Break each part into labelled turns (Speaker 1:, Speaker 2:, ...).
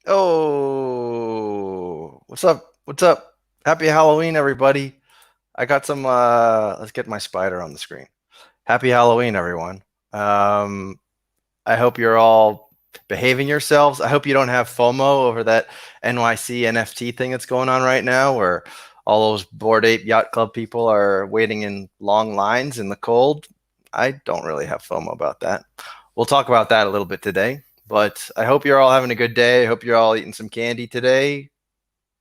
Speaker 1: Oh, what's up? What's up? Happy Halloween, everybody. I got some, let's get my spider on the screen. Happy Halloween, everyone. I hope you're all behaving yourselves. I hope you don't have FOMO over that NYC NFT thing that's going on right now, where all those Bored Ape Yacht Club people are waiting in long lines in the cold. I don't really have FOMO about that. We'll talk about that a little bit today. But I hope you're all having a good day. I hope you're all eating some candy today,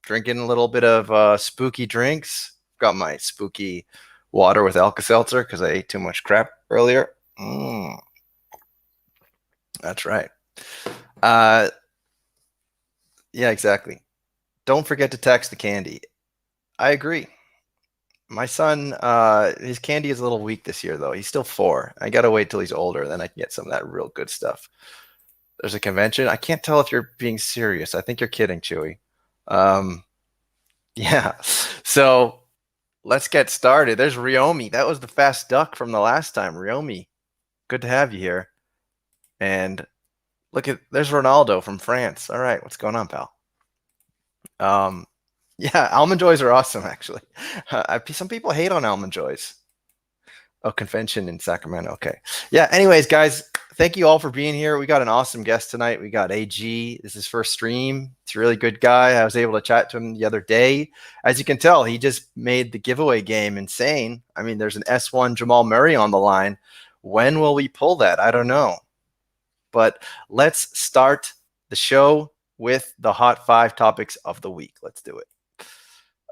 Speaker 1: drinking a little bit of spooky drinks. Got my spooky water with Alka-Seltzer because I ate too much crap earlier. That's right. Yeah, exactly. Don't forget to text the candy. I agree. My son, his candy is a little weak this year, though. He's still 4. I got to wait till he's older, then I can get some of that real good stuff. There's a convention. I can't tell if you're being serious. I think you're kidding, Chewy. Yeah. So let's get started. There's Ryomi. That was the fast duck from the last time. Ryomi, good to have you here. And look at, there's Ronaldo from France. All right, what's going on, pal? Yeah, almond joys are awesome, actually. Some people hate on almond joys. Oh, convention in Sacramento. Okay. Yeah. Anyways, guys, thank you all for being here. We got an awesome guest tonight. We got AG. This is his first stream. He's a really good guy. I was able to chat to him the other day. As you can tell, he just made the giveaway game insane. I mean, there's an S1 Jamal Murray on the line. When will we pull that? I don't know. But let's start the show with the hot 5 topics of the week. Let's do it.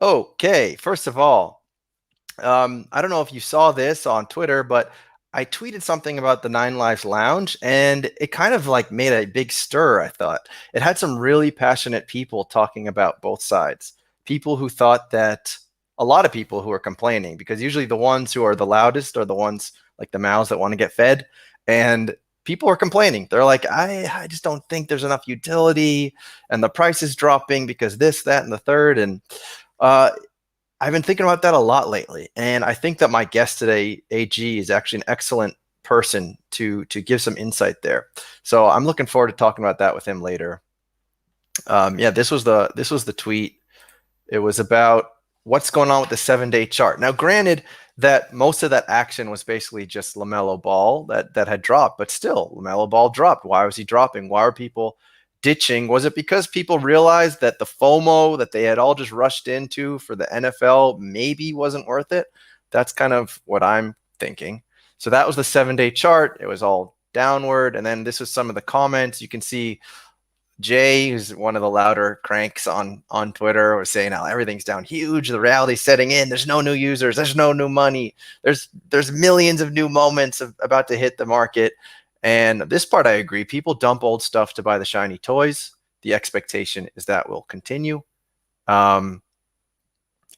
Speaker 1: Okay. First of all, I don't know if you saw this on Twitter, but I tweeted something about the 9 Lives Lounge, and it kind of like made a big stir, I thought. It had some really passionate people talking about both sides. People who thought that, a lot of people who are complaining, because usually the ones who are the loudest are the ones like the mouths that want to get fed. And people are complaining. They're like, I just don't think there's enough utility, and the price is dropping because this, that, and the third. And I've been thinking about that a lot lately, and I think that my guest today, AG, is actually an excellent person to give some insight there. So I'm looking forward to talking about that with him later. Yeah, this was the tweet. It was about what's going on with the 7-day chart. Now, granted that most of that action was basically just LaMelo Ball that had dropped, but still, LaMelo Ball dropped. Why was he dropping? Why are people ditching? Was it because people realized that the FOMO that they had all just rushed into for the NFL maybe wasn't worth it? That's kind of what I'm thinking. So that was the 7-day chart. It was all downward. And then this was some of the comments. You can see Jay, who's one of the louder cranks on Twitter, was saying how everything's down huge. The reality's setting in. There's no new users. There's no new money. There's millions of new moments about to hit the market. And this part, I agree. People dump old stuff to buy the shiny toys. The expectation is that will continue.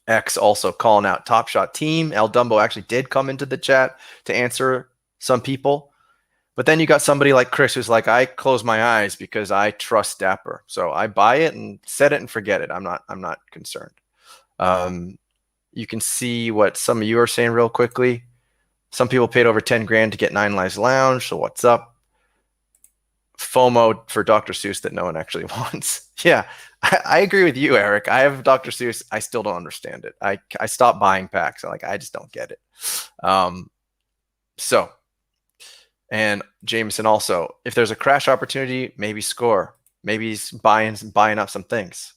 Speaker 1: X also calling out Top Shot team. El Dumbo actually did come into the chat to answer some people. But then you got somebody like Chris who's like, I close my eyes because I trust Dapper. So I buy it and set it and forget it. I'm not concerned. You can see what some of you are saying real quickly. Some people paid over 10 grand to get 9 Lives Lounge. So what's up? FOMO for Dr. Seuss that no one actually wants. Yeah, I agree with you, Eric. I have Dr. Seuss. I still don't understand it. I stopped buying packs. I just don't get it. And Jameson also, if there's a crash opportunity, maybe score. Maybe he's buying up some things.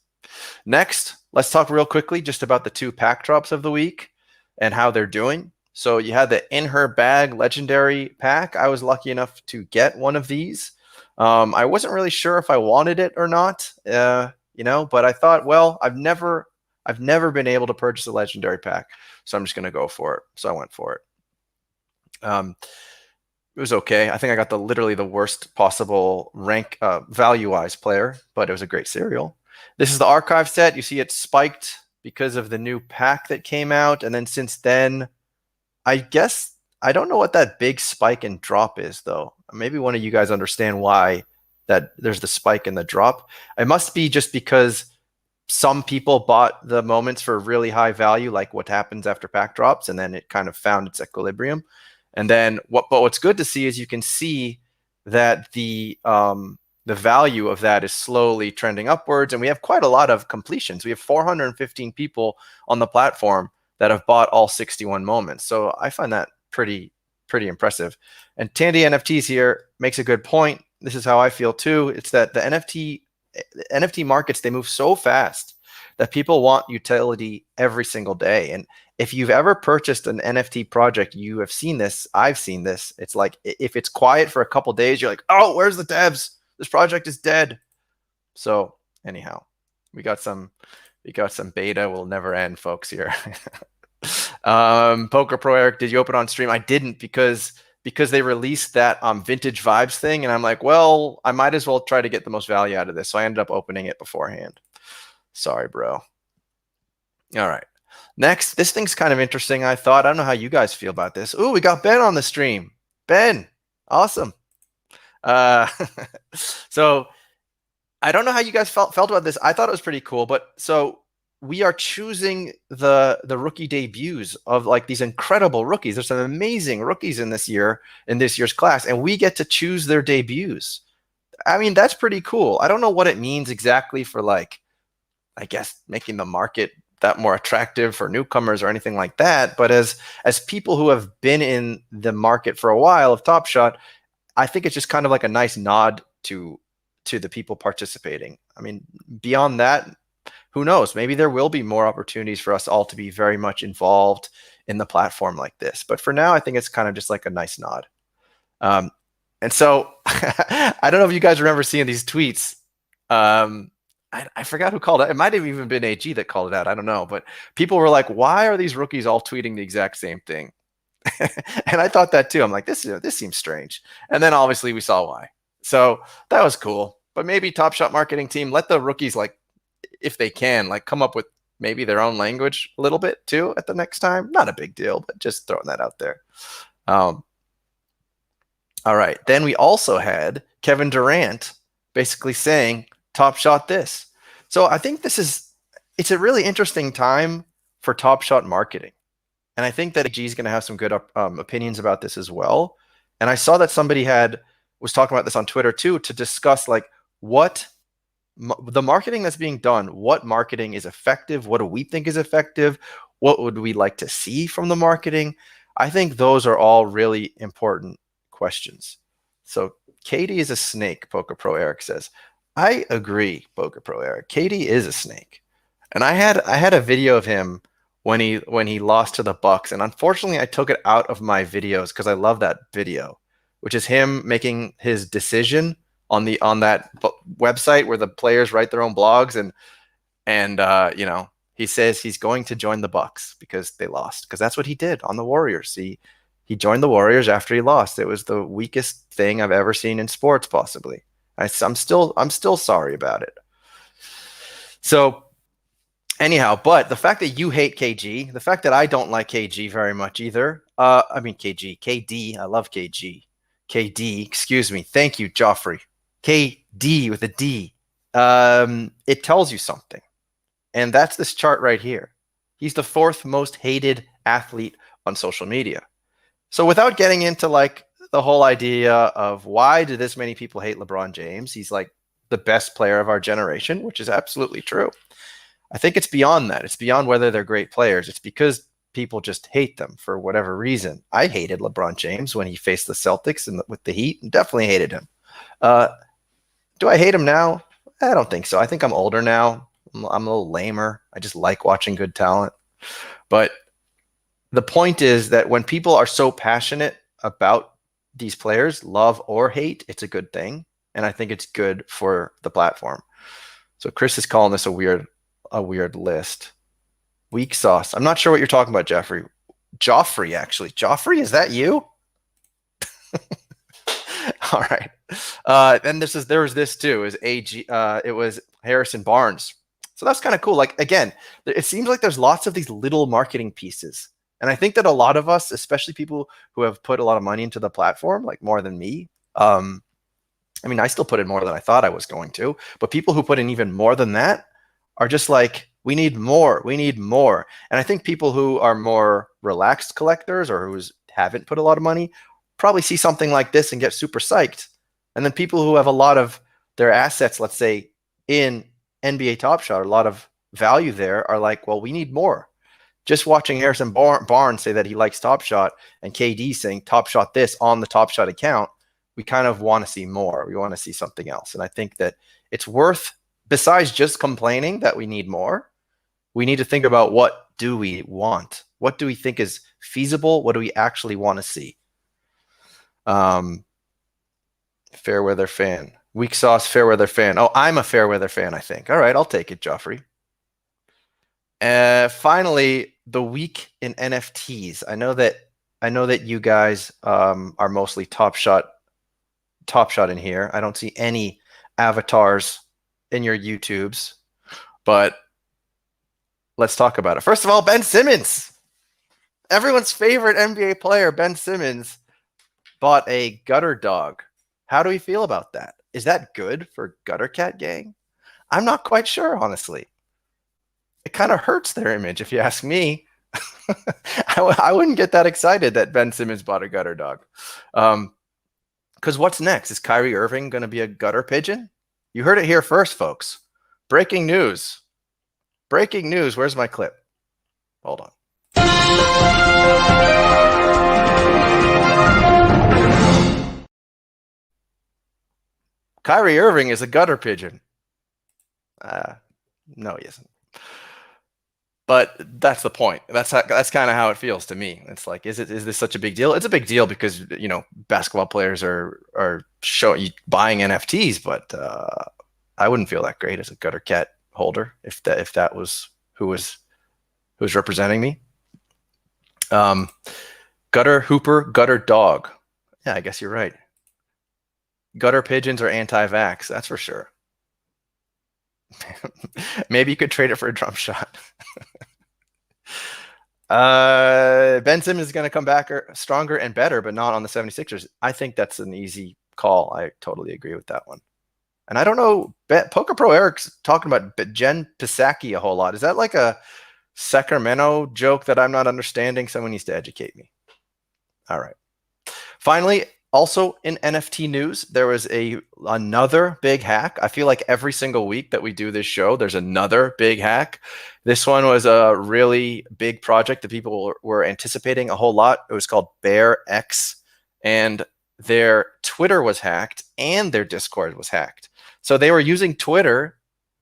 Speaker 1: Next, let's talk real quickly just about the 2 pack drops of the week and how they're doing. So you had the In Her Bag Legendary pack. I was lucky enough to get one of these. I wasn't really sure if I wanted it or not, but I thought, well, I've never been able to purchase a legendary pack, so I'm just going to go for it. So I went for it. It was okay. I think I got literally the worst possible rank value-wise player, but it was a great cereal. This is the archive set. You see it spiked because of the new pack that came out, and then since then, I guess I don't know what that big spike and drop is, though. Maybe one of you guys understand why that there's the spike and the drop. It must be just because some people bought the moments for really high value, like what happens after pack drops, and then it kind of found its equilibrium. And then what's good to see is you can see that the value of that is slowly trending upwards, and we have quite a lot of completions. We have 415 people on the platform that have bought all 61 moments. So I find that pretty impressive. And Tandy NFTs here makes a good point. This is how I feel too. It's that the NFT markets, they move so fast that people want utility every single day. And if you've ever purchased an NFT project, you have seen this. I've seen this. It's like if it's quiet for a couple days, you're like, oh, where's the devs? This project is dead. So anyhow, we got some beta. Will never end, folks, here. Poker Pro Eric, did you open on stream? I didn't because they released that vintage vibes thing, and I'm like, well, I might as well try to get the most value out of this. So I ended up opening it beforehand. Sorry, bro. All right. Next, this thing's kind of interesting, I thought. I don't know how you guys feel about this. Ooh, we got Ben on the stream. Ben, awesome. So I don't know how you guys felt about this. I thought it was pretty cool, but so we are choosing the rookie debuts of like these incredible rookies. There's some amazing rookies in this year's class, and we get to choose their debuts. I mean, that's pretty cool. I don't know what it means exactly for, like, I guess making the market that more attractive for newcomers or anything like that. But as people who have been in the market for a while of Top Shot, I think it's just kind of like a nice nod to the people participating. I mean, beyond that, who knows? Maybe there will be more opportunities for us all to be very much involved in the platform like this. But for now, I think it's kind of just like a nice nod. And so I don't know if you guys remember seeing these tweets. I forgot who called it. It might have even been AG that called it out. I don't know. But people were like, why are these rookies all tweeting the exact same thing? And I thought that too. I'm like, this seems strange. And then obviously we saw why. So that was cool. But maybe Top Shot marketing team, let the rookies, like, if they can, like, come up with maybe their own language a little bit too at the next time. Not a big deal, but just throwing that out there. All right. Then we also had Kevin Durant basically saying, Top Shot this. So I think it's a really interesting time for Top Shot marketing. And I think that AG is going to have some good opinions about this as well. And I saw that somebody was talking about this on Twitter too, to discuss like what the marketing that's being done, what marketing is effective, what do we think is effective, what would we like to see from the marketing. I think those are all really important questions. So Katie is a snake, Poker Pro Eric says. I agree, Poker Pro Eric. Katie is a snake. And I had a video of him when he lost to the Bucks, and unfortunately I took it out of my videos because I love that video, which is him making his decision on that website where the players write their own blogs, and he says he's going to join the Bucks because they lost, because that's what he did on the Warriors. He joined the Warriors after he lost. It was the weakest thing I've ever seen in sports, possibly. I'm still sorry about it. So anyhow, but the fact that you hate KG, the fact that I don't like KG very much either. KD. I love KG. KD, excuse me. Thank you, Joffrey. KD with a D. It tells you something. And that's this chart right here. He's the 4th most hated athlete on social media. So without getting into like the whole idea of why do this many people hate LeBron James, he's like the best player of our generation, which is absolutely true. I think it's beyond that. It's beyond whether they're great players. It's because people just hate them for whatever reason. I hated LeBron James when he faced the Celtics with the Heat, and definitely hated him. Do I hate him now? I don't think so. I think I'm older now. I'm a little lamer. I just like watching good talent. But the point is that when people are so passionate about these players, love or hate, it's a good thing. And I think it's good for the platform. So Chris is calling this a weird list. Weak sauce. I'm not sure what you're talking about, Jeffrey. Joffrey, actually. Joffrey, is that you? All right. Then there was this too. It was Harrison Barnes. So that's kind of cool. Like, again, it seems like there's lots of these little marketing pieces. And I think that a lot of us, especially people who have put a lot of money into the platform, like more than me, I still put in more than I thought I was going to, but people who put in even more than that are just like, we need more. We need more. And I think people who are more relaxed collectors or who haven't put a lot of money probably see something like this and get super psyched. And then people who have a lot of their assets, let's say in NBA Top Shot, a lot of value there, are like, well, we need more. Just watching Harrison Barnes say that he likes Top Shot and KD saying Top Shot this on the Top Shot account, we kind of want to see more. We want to see something else. And I think that it's worth, besides just complaining that we need more, we need to think about what do we want? What do we think is feasible? What do we actually want to see? Fairweather fan. Weak sauce, Fairweather fan. Oh, I'm a Fairweather fan, I think. All right, I'll take it, Joffrey. Finally, the week in NFTs. I know that you guys are mostly Top Shot in here. I don't see any avatars in your YouTubes, but let's talk about it. First of all, Ben Simmons, everyone's favorite NBA player, Ben Simmons, bought a gutter dog. How do we feel about that? Is that good for Gutter Cat Gang? I'm not quite sure, honestly. It kind of hurts their image, if you ask me. I wouldn't get that excited that Ben Simmons bought a gutter dog. Because what's next? Is Kyrie Irving going to be a gutter pigeon? You heard it here first, folks. Breaking news. Breaking news. Where's my clip? Hold on. Kyrie Irving is a gutter pigeon. No, he isn't. But that's the point. That's kind of how it feels to me. It's like, is this such a big deal? It's a big deal because basketball players are buying NFTs, but I wouldn't feel that great as a gutter cat holder if that was who was representing me. Gutter hooper, gutter dog. Yeah, I guess you're right. Gutter pigeons are anti-vax, that's for sure. Maybe you could trade it for a drum shot. Ben Simmons is going to come back stronger and better, but not on the 76ers. I think that's an easy call. I totally agree with that one. And I don't know, Poker Pro Eric's talking about Jen Psaki a whole lot. Is that like a Sacramento joke that I'm not understanding? Someone needs to educate me. All right. Finally, also in NFT news, there was another big hack. I feel like every single week that we do this show, there's another big hack. This one was a really big project that people were anticipating a whole lot. It was called Bear X, and their Twitter was hacked and their Discord was hacked. So they were using Twitter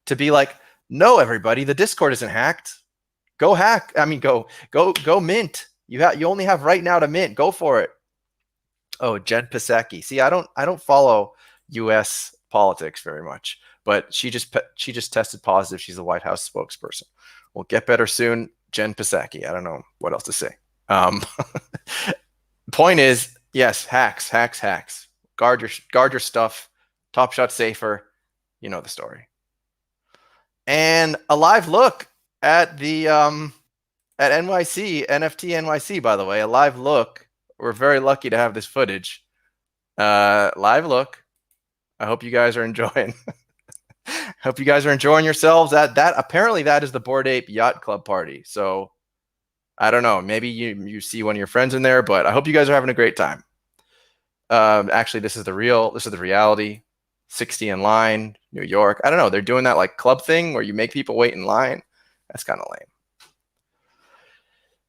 Speaker 1: to be like, no, everybody, the Discord isn't hacked. Go hack. I mean, go mint. You only have right now to mint. Go for it. Oh, Jen Psaki. See, I don't follow U.S. politics very much, but she just tested positive. She's the White House spokesperson. We'll get better soon. Jen Psaki. I don't know what else to say. Point is, yes, hacks. Guard your stuff. Top Shot safer. You know the story. And a live look at the at NYC, NFT NYC, by the way, a live look. We're very lucky to have this footage. Live look. I hope you guys are enjoying. Hope you guys are enjoying yourselves. That apparently that is the Bored Ape Yacht Club party. So I don't know. Maybe you see one of your friends in there, but I hope you guys are having a great time. Actually, this is the reality. 60 in line, New York. I don't know. They're doing that like club thing where you make people wait in line. That's kind of lame.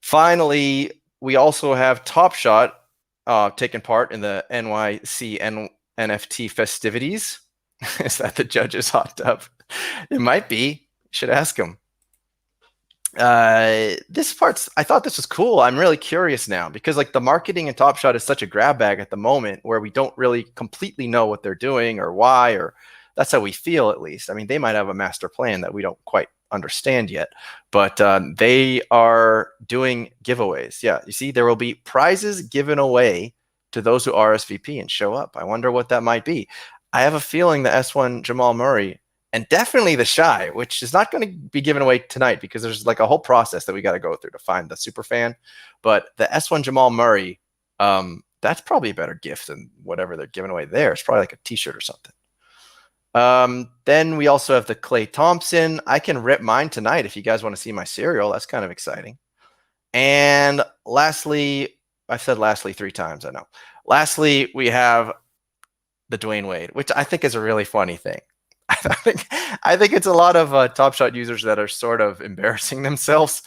Speaker 1: Finally, we also have Top Shot taking part in the NYC NFT festivities. Is that the judge's hot tub? It might be. Should ask him. This part's, I thought this was cool. I'm really curious now because like the marketing in Top Shot is such a grab bag at the moment where we don't really completely know what they're doing or why, or that's how we feel at least. I mean, they might have a master plan that we don't quite understand yet, but they are doing giveaways. Yeah, you see, there will be prizes given away to those who RSVP and show up. I wonder what that might be. I have a feeling the S1 Jamal Murray and definitely the Shy, which is not going to be given away tonight because there's like a whole process that we got to go through to find the super fan. But the S1 Jamal Murray, that's probably a better gift than whatever they're giving away there. It's probably like a t-shirt or something. Then we also have the Clay Thompson. I can rip mine tonight if you guys want to see my cereal. That's kind of exciting. And lastly, I've said lastly 3 times, I know. Lastly, we have the Dwayne Wade, which I think is a really funny thing. I think it's a lot of Top Shot users that are sort of embarrassing themselves.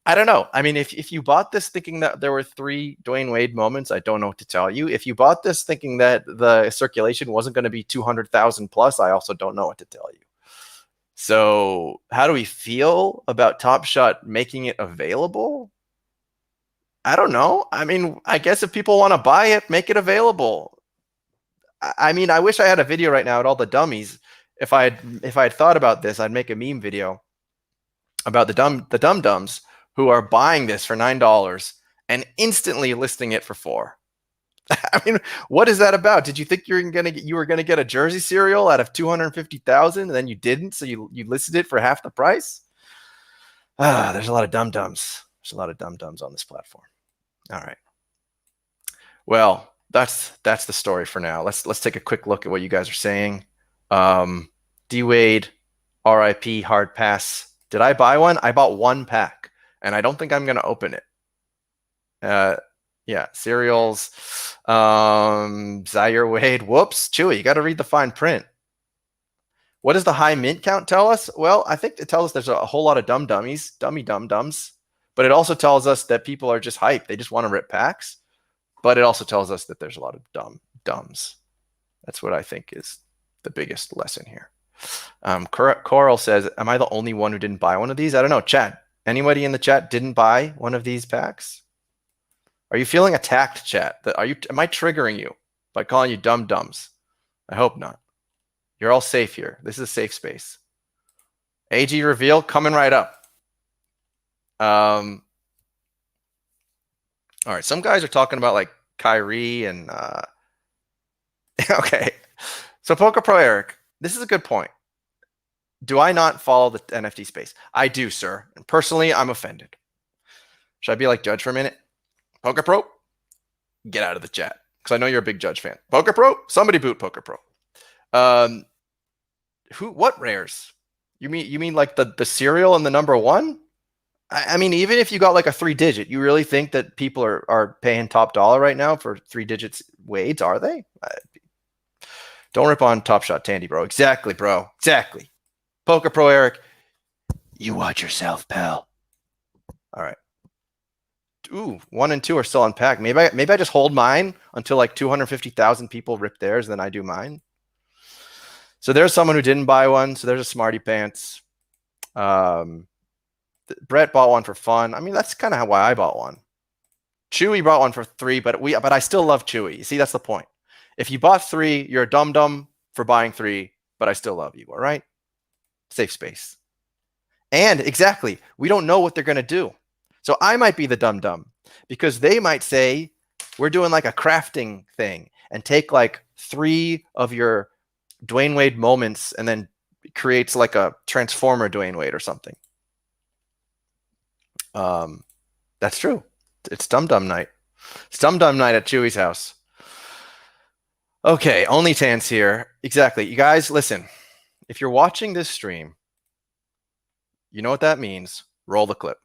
Speaker 1: I don't know. I mean, if you bought this thinking that there were 3 Dwayne Wade moments, I don't know what to tell you. If you bought this thinking that the circulation wasn't going to be 200,000 plus, I also don't know what to tell you. So how do we feel about Top Shot making it available? I don't know. I mean, I guess if people want to buy it, make it available. I mean, I wish I had a video right now at all the dummies. If I had thought about this, I'd make a meme video about the dum-dums who are buying this for $9 and instantly listing it for $4. I mean, what is that about? Did you think you were gonna get a jersey cereal out of 250,000 and then you didn't, so you listed it for half the price? There's a lot of dum-dums. There's a lot of dum-dums on this platform. All right. Well, that's the story for now. Let's take a quick look at what you guys are saying. D Wade, RIP, hard pass. Did I buy one? I bought 1 pack, and I don't think I'm gonna open it. Yeah, cereals. Zaire Wade. Whoops, Chewy. You got to read the fine print. What does the high mint count tell us? Well, I think it tells us there's a whole lot of dummy dum-dums, but it also tells us that people are just hyped. They just want to rip packs, but it also tells us that there's a lot of dumbs. That's what I think is the biggest lesson here. Coral says, am I the only one who didn't buy one of these? I don't know. Chat, anybody in the chat didn't buy one of these packs? Are you feeling attacked, chat? Am I triggering you by calling you dum-dums? I hope not. You're all safe here. This is a safe space. AG reveal coming right up. All right, some guys are talking about like Kyrie and okay. So Poker Pro Eric, this is a good point. Do I not follow the NFT space? I do, sir. And personally, I'm offended. Should I be like Judge for a minute? Poker Pro, get out of the chat because I know you're a big Judge fan. Poker Pro, somebody boot Poker Pro. What rares? You mean like the cereal and the number 1? I mean, even if you got like a 3-digit, you really think that people are paying top dollar right now for 3 digits Wades? Are they? Don't rip on Top Shot Tandy, bro. Exactly, bro. Exactly. Poker Pro Eric, you watch yourself, pal. All right. Ooh, 1 and 2 are still unpacked. Maybe I just hold mine until like 250,000 people rip theirs, then I do mine. So there's someone who didn't buy one. So there's a smarty pants. Brett bought one for fun. I mean, that's kind of why I bought one. Chewy bought one for 3, but I still love Chewy. You see, that's the point. If you bought 3, you're a dum-dum. for buying 3, but I still love you. All right. Safe space. And exactly, we don't know what they're going to do. So I might be the dumb because they might say, we're doing like a crafting thing and take like 3 of your Dwayne Wade moments and then creates like a transformer Dwayne Wade or something. That's true. It's Dum night. It's Dum night at Chewy's house. Okay, OnlyTans here. Exactly. You guys, listen. If you're watching this stream, you know what that means. Roll the clip.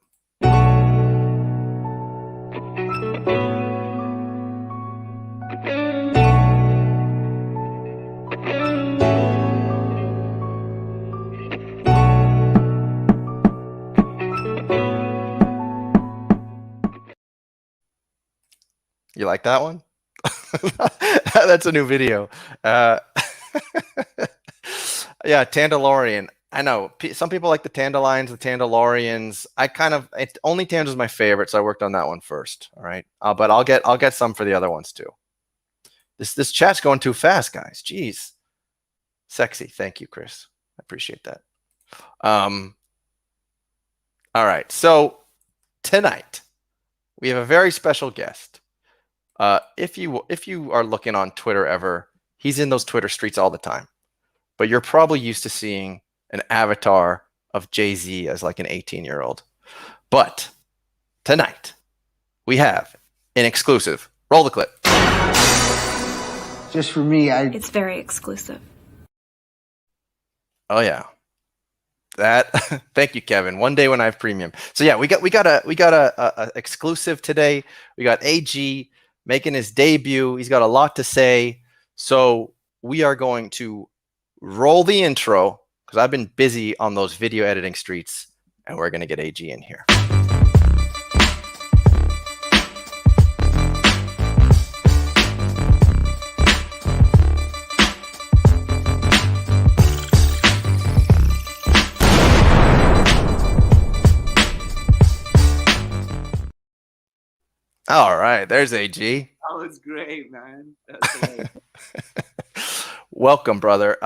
Speaker 1: You like that one? That's a new video. Yeah, Tandalorian. I know some people like the Tandalions, the Tandalorians. OnlyTans was my favorite, so I worked on that one first. All right, but I'll get some for the other ones too. This chat's going too fast, guys. Jeez, sexy. Thank you, Chris. I appreciate that. All right, so tonight we have a very special guest. If you are looking on Twitter ever, he's in those Twitter streets all the time. But you're probably used to seeing an avatar of Jay-Z as like an 18-year-old. But tonight, we have an exclusive. Roll the clip.
Speaker 2: Just for me,
Speaker 3: It's very exclusive.
Speaker 1: Oh yeah. That thank you, Kevin. One day when I have premium. So yeah, we got a exclusive today. We got AG making his debut. He's got a lot to say. So we are going to roll the intro because I've been busy on those video editing streets, and we're going to get AG in here. All right, there's AG.
Speaker 4: That was great, man. That's
Speaker 1: Welcome, brother.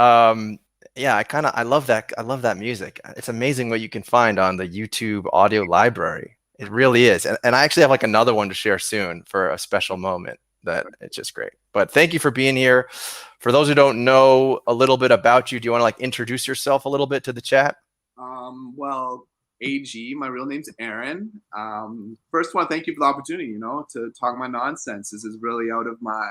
Speaker 1: Yeah, I love that. I love that music. It's amazing what you can find on the YouTube audio library. It really is. And I actually have like another one to share soon for a special moment that it's just great. But thank you for being here. For those who don't know a little bit about you, do you want to like introduce yourself a little bit to the chat?
Speaker 4: Well, AG, my real name's Aaron. First of all, thank you for the opportunity, to talk my nonsense. This is really out of my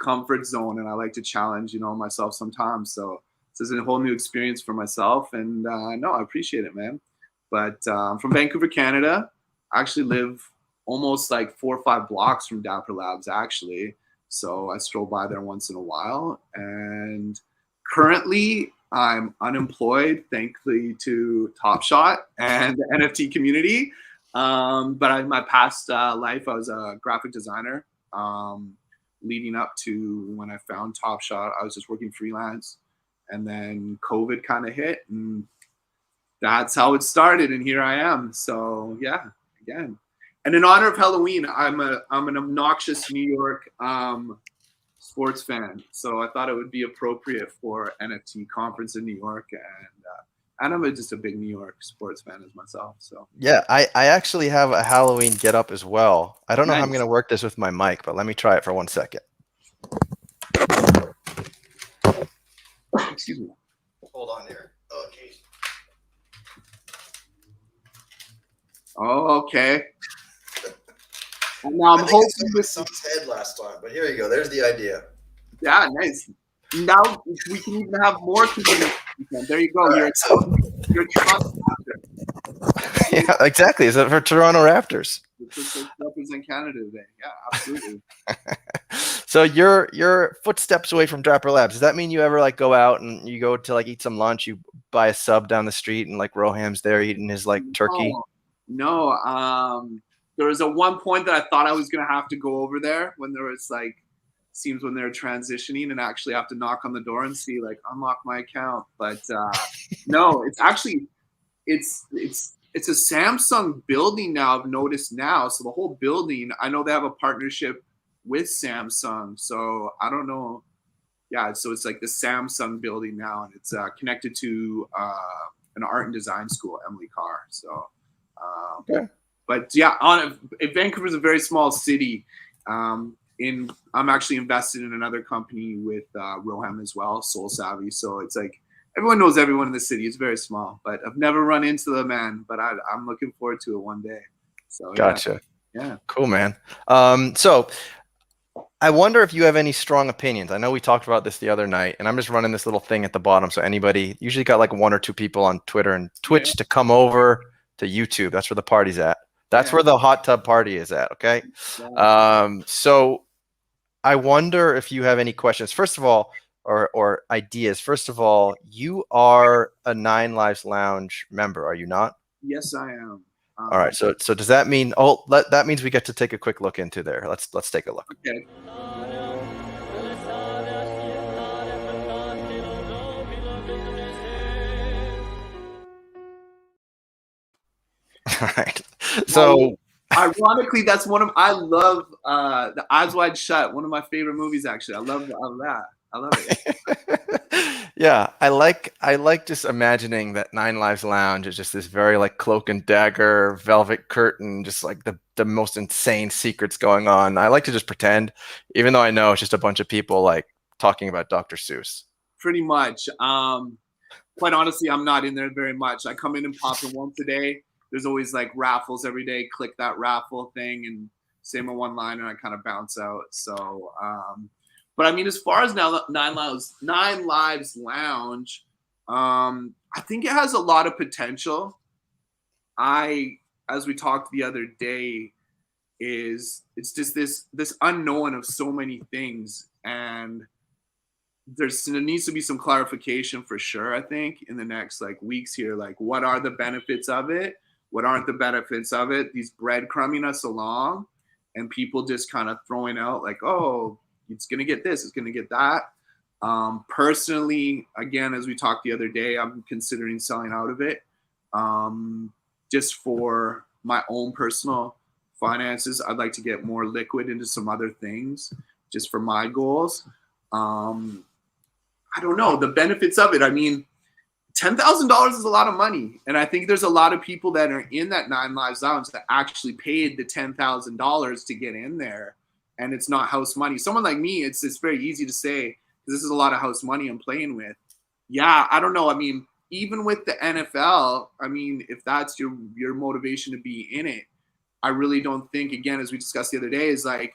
Speaker 4: comfort zone, and I like to challenge, myself sometimes. So this is a whole new experience for myself, and no, I appreciate it, man. But I'm from Vancouver, Canada. I actually live almost like 4 or 5 blocks from Dapper Labs, actually. So I stroll by there once in a while. And currently, I'm unemployed, thankfully to Top Shot and the NFT community. But in my past life, I was a graphic designer. Leading up to when I found Top Shot, I was just working freelance. And then COVID kind of hit, and that's how it started. And here I am. So yeah, again. And in honor of Halloween, I'm an obnoxious New York sports fan. So I thought it would be appropriate for NFT conference in New York, and I'm just a big New York sports fan as myself. So
Speaker 1: yeah, I actually have a Halloween get up as well. I don't know how I'm
Speaker 4: Nice.
Speaker 1: going to work this with my mic, but let me try it for 1 second.
Speaker 4: Excuse me.
Speaker 1: Hold on here. Oh, geez.
Speaker 4: Oh, okay. And now I'm hoping this.
Speaker 1: son's head last time, but here you go. There's the idea.
Speaker 4: Yeah, nice. Now we can even have more people. There you go. You're a Toronto Raptor.
Speaker 1: Yeah, exactly. Is it for Toronto Raptors?
Speaker 4: Represent Canada today. Yeah, absolutely.
Speaker 1: So you're footsteps away from Dapper Labs. Does that mean you ever like go out and you go to like eat some lunch? You buy a sub down the street and like Roham's there eating his like turkey?
Speaker 4: No. There was at one point that I thought I was gonna have to go over there when there was like seems when they're transitioning and actually have to knock on the door and see like unlock my account. But no, it's actually it's a Samsung building now. I've noticed now. So the whole building, I know they have a partnership with Samsung. So I don't know. yeah, so it's like the Samsung building now, and it's connected to an art and design school, Emily Carr. So,
Speaker 1: Okay.
Speaker 4: but yeah, Vancouver is a very small city. I'm actually invested in another company with Roham as well, Soul Savvy. So it's like everyone knows everyone in the city. It's very small, but I've never run into the man. But I'm looking forward to it one day. So yeah,
Speaker 1: Gotcha.
Speaker 4: yeah.
Speaker 1: Cool, man. So I wonder if you have any strong opinions. I know we talked about this the other night, and I'm just running this little thing at the bottom. So anybody, usually got like 1 or 2 people on Twitter and Twitch
Speaker 4: Yeah.
Speaker 1: to come over to YouTube. That's where the party's at. That's
Speaker 4: Yeah.
Speaker 1: where the hot tub party is at. Okay.
Speaker 4: Yeah.
Speaker 1: So I wonder if you have any questions. First of all, or ideas. First of all, you are a Nine Lives Lounge member, are you not?
Speaker 4: Yes, I am.
Speaker 1: All right. So does that mean? Oh, that means we get to take a quick look into there. Let's take a look.
Speaker 4: Okay.
Speaker 1: All right.
Speaker 4: Well,
Speaker 1: So
Speaker 4: ironically, that's one of I love the Eyes Wide Shut. One of my favorite movies, actually. I love that. I love it.
Speaker 1: yeah, I like just imagining that Nine Lives Lounge is just this very like cloak and dagger, velvet curtain, just like the most insane secrets going on. I like to just pretend, even though I know it's just a bunch of people like talking about Dr. Seuss.
Speaker 4: Pretty much. Quite honestly, I'm not in there very much. I come in and pop in once a day. There's always like raffles every day. Click that raffle thing and say my one line, and I kind of bounce out. So, but I mean, as far as now, Nine Lives Lounge, I think it has a lot of potential. As we talked the other day, it's just this unknown of so many things, and there needs to be some clarification for sure. I think in the next like weeks here, like what are the benefits of it, what aren't the benefits of it, these breadcrumbing us along, and people just kind of throwing out like, oh, it's gonna get this, it's gonna get that. Personally, again, as we talked the other day, I'm considering selling out of it, just for my own personal finances. I'd like to get more liquid into some other things, just for my goals. I don't know the benefits of it. I mean, $10,000 is a lot of money, and I think there's a lot of people that are in that Nine Lives Lounge that actually paid the $10,000 to get in there, and it's not house money. Someone like me, it's very easy to say because this is a lot of house money I'm playing with. Yeah, I don't know. I mean, even with the NFL, I mean, if that's your motivation to be in it, I really don't think. Again, as we discussed the other day, is like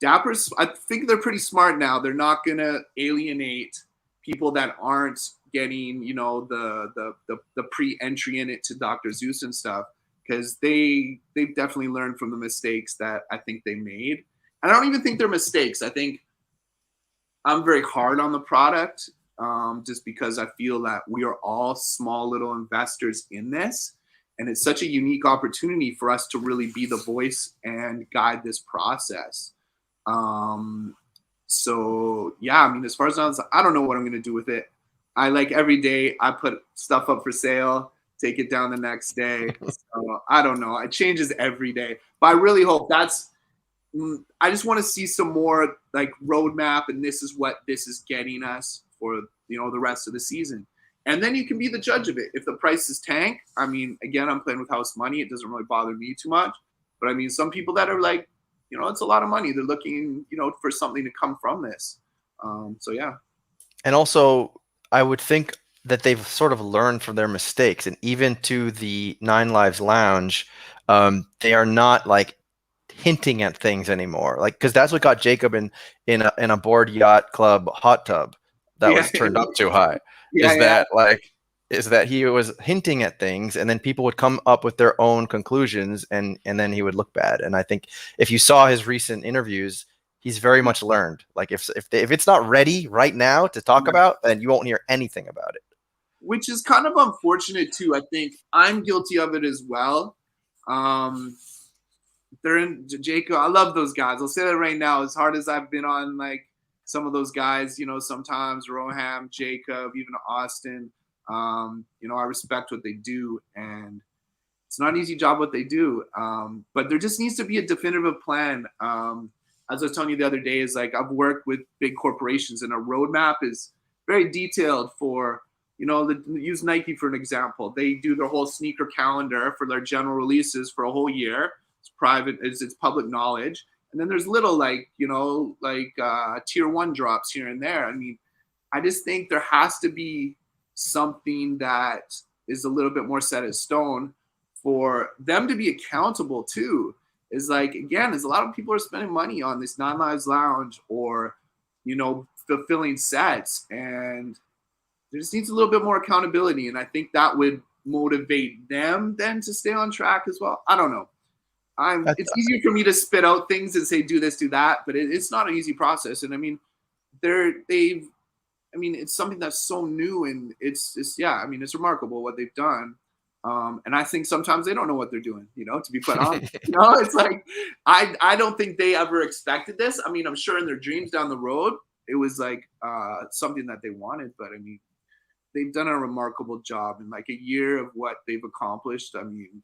Speaker 4: Dappers. I think they're pretty smart now. They're not gonna alienate people that aren't getting, you know, the pre-entry in it to Dr. Zeus and stuff, because they've definitely learned from the mistakes that I think they made. And I don't even think they're mistakes. I think I'm very hard on the product, just because I feel that we are all small little investors in this, and it's such a unique opportunity for us to really be the voice and guide this process. So yeah, I mean, as far as I don't know what I'm gonna do with it. I like every day I put stuff up for sale, take it down the next day. So I don't know. It changes every day, but I really hope I just want to see some more like roadmap, and this is what this is getting us for, you know, the rest of the season. And then you can be the judge of it. If the prices tank, I mean, again, I'm playing with house money. It doesn't really bother me too much. But I mean, some people that are like, you know, it's a lot of money. They're looking, you know, for something to come from this. So yeah.
Speaker 1: And also, I would think that they've sort of learned from their mistakes, and even to the Nine Lives Lounge, they are not like hinting at things anymore. Like, because that's what got Jacob in a board yacht club hot tub that
Speaker 4: Yeah.
Speaker 1: was turned up too high.
Speaker 4: Yeah. Yeah.
Speaker 1: Is that he was hinting at things, and then people would come up with their own conclusions, and then he would look bad. And I think if you saw his recent interviews, he's very much learned. Like if it's not ready right now to talk about, then you won't hear anything about it.
Speaker 4: Which is kind of unfortunate too. I think I'm guilty of it as well. They're in Jacob. I love those guys. I'll say that right now. As hard as I've been on like some of those guys, you know, sometimes Roham, Jacob, even Austin, you know, I respect what they do, and it's not an easy job what they do. But there just needs to be a definitive plan. as I was telling you the other day, is like I've worked with big corporations, and a roadmap is very detailed for, use Nike for an example. They do their whole sneaker calendar for their general releases for a whole year. It's private, it's public knowledge. And then there's little tier one drops here and there. I mean, I just think there has to be something that is a little bit more set in stone for them to be accountable too. Is like, again, is a lot of people are spending money on this Nine Lives Lounge or, fulfilling sets, and there just needs a little bit more accountability. And I think that would motivate them then to stay on track as well. I don't know. It's easier for me to spit out things and say, do this, do that, but it's not an easy process. And I mean, it's something that's so new, and it's remarkable what they've done. And I think sometimes they don't know what they're doing, to be quite honest. It's like, I don't think they ever expected this. I mean, I'm sure in their dreams down the road, it was like something that they wanted, but I mean, they've done a remarkable job in like a year of what they've accomplished. I mean,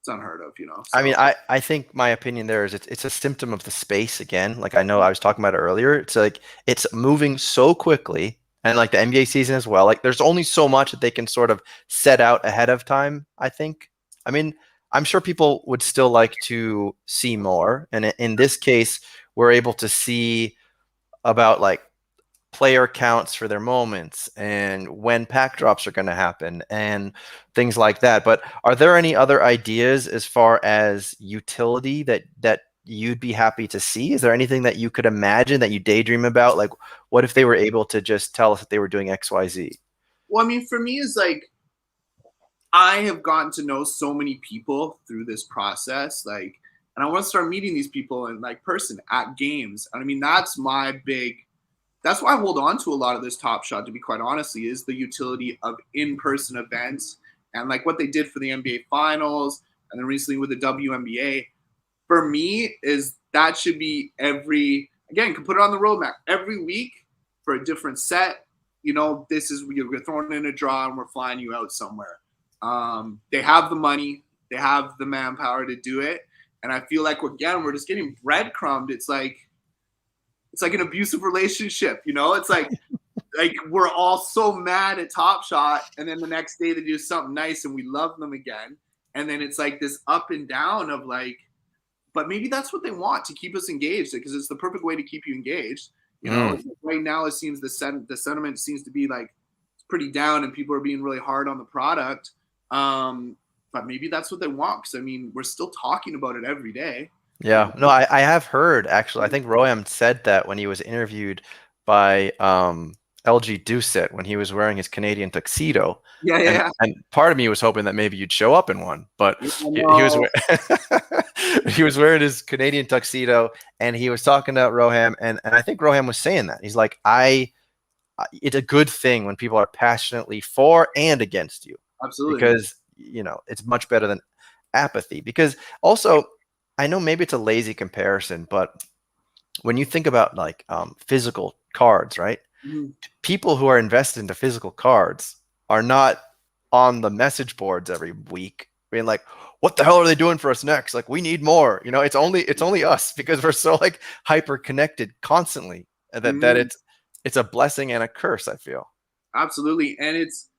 Speaker 4: it's unheard of, So.
Speaker 1: I mean, I think my opinion there is it's a symptom of the space again. Like, I know I was talking about it earlier. It's like it's moving so quickly, and like the NBA season as well. Like, there's only so much that they can sort of set out ahead of time, I think. I mean, I'm sure people would still like to see more. And in this case, we're able to see about like player counts for their moments and when pack drops are going to happen and things like that. But are there any other ideas as far as utility that you'd be happy to see? Is there anything that you could imagine that you daydream about? Like, what if they were able to just tell us that they were doing XYZ?
Speaker 4: Well, I mean, for me, is like, I have gotten to know so many people through this process, like, and I want to start meeting these people in like person at games. And I mean, that's why I hold on to a lot of this Top Shot, to be quite honestly, is the utility of in-person events and like what they did for the NBA Finals and then recently with the WNBA. For me, is that should be can put it on the roadmap every week for a different set. This is, you're throwing in a draw and we're flying you out somewhere. They have the money, they have the manpower to do it. And I feel like, again, we're just getting breadcrumbed. It's like an abusive relationship, It's like we're all so mad at Top Shot, and then the next day they do something nice and we love them again. And then it's like this up and down of like, but maybe that's what they want to keep us engaged, because it's the perfect way to keep you engaged. Right now it seems the sentiment seems to be like it's pretty down and people are being really hard on the product. But maybe that's what they want, because I mean, we're still talking about it every day.
Speaker 1: Yeah, no, I have heard, actually. I think Roham said that when he was interviewed by LG Doucet when he was wearing his Canadian tuxedo.
Speaker 4: Yeah.
Speaker 1: And part of me was hoping that maybe you'd show up in one, but he was he was wearing his Canadian tuxedo, and he was talking to Roham, and I think Roham was saying that. He's like, it's a good thing when people are passionately for and against you.
Speaker 4: Absolutely.
Speaker 1: Because, it's much better than apathy. Because also, I know maybe it's a lazy comparison, but when you think about like physical cards, right?
Speaker 4: Mm-hmm.
Speaker 1: People who are invested into physical cards are not on the message boards every week being like, what the hell are they doing for us next? Like, we need more. It's only us, because we're so like hyper connected constantly that it's a blessing and a curse, I feel.
Speaker 4: Absolutely. And it's,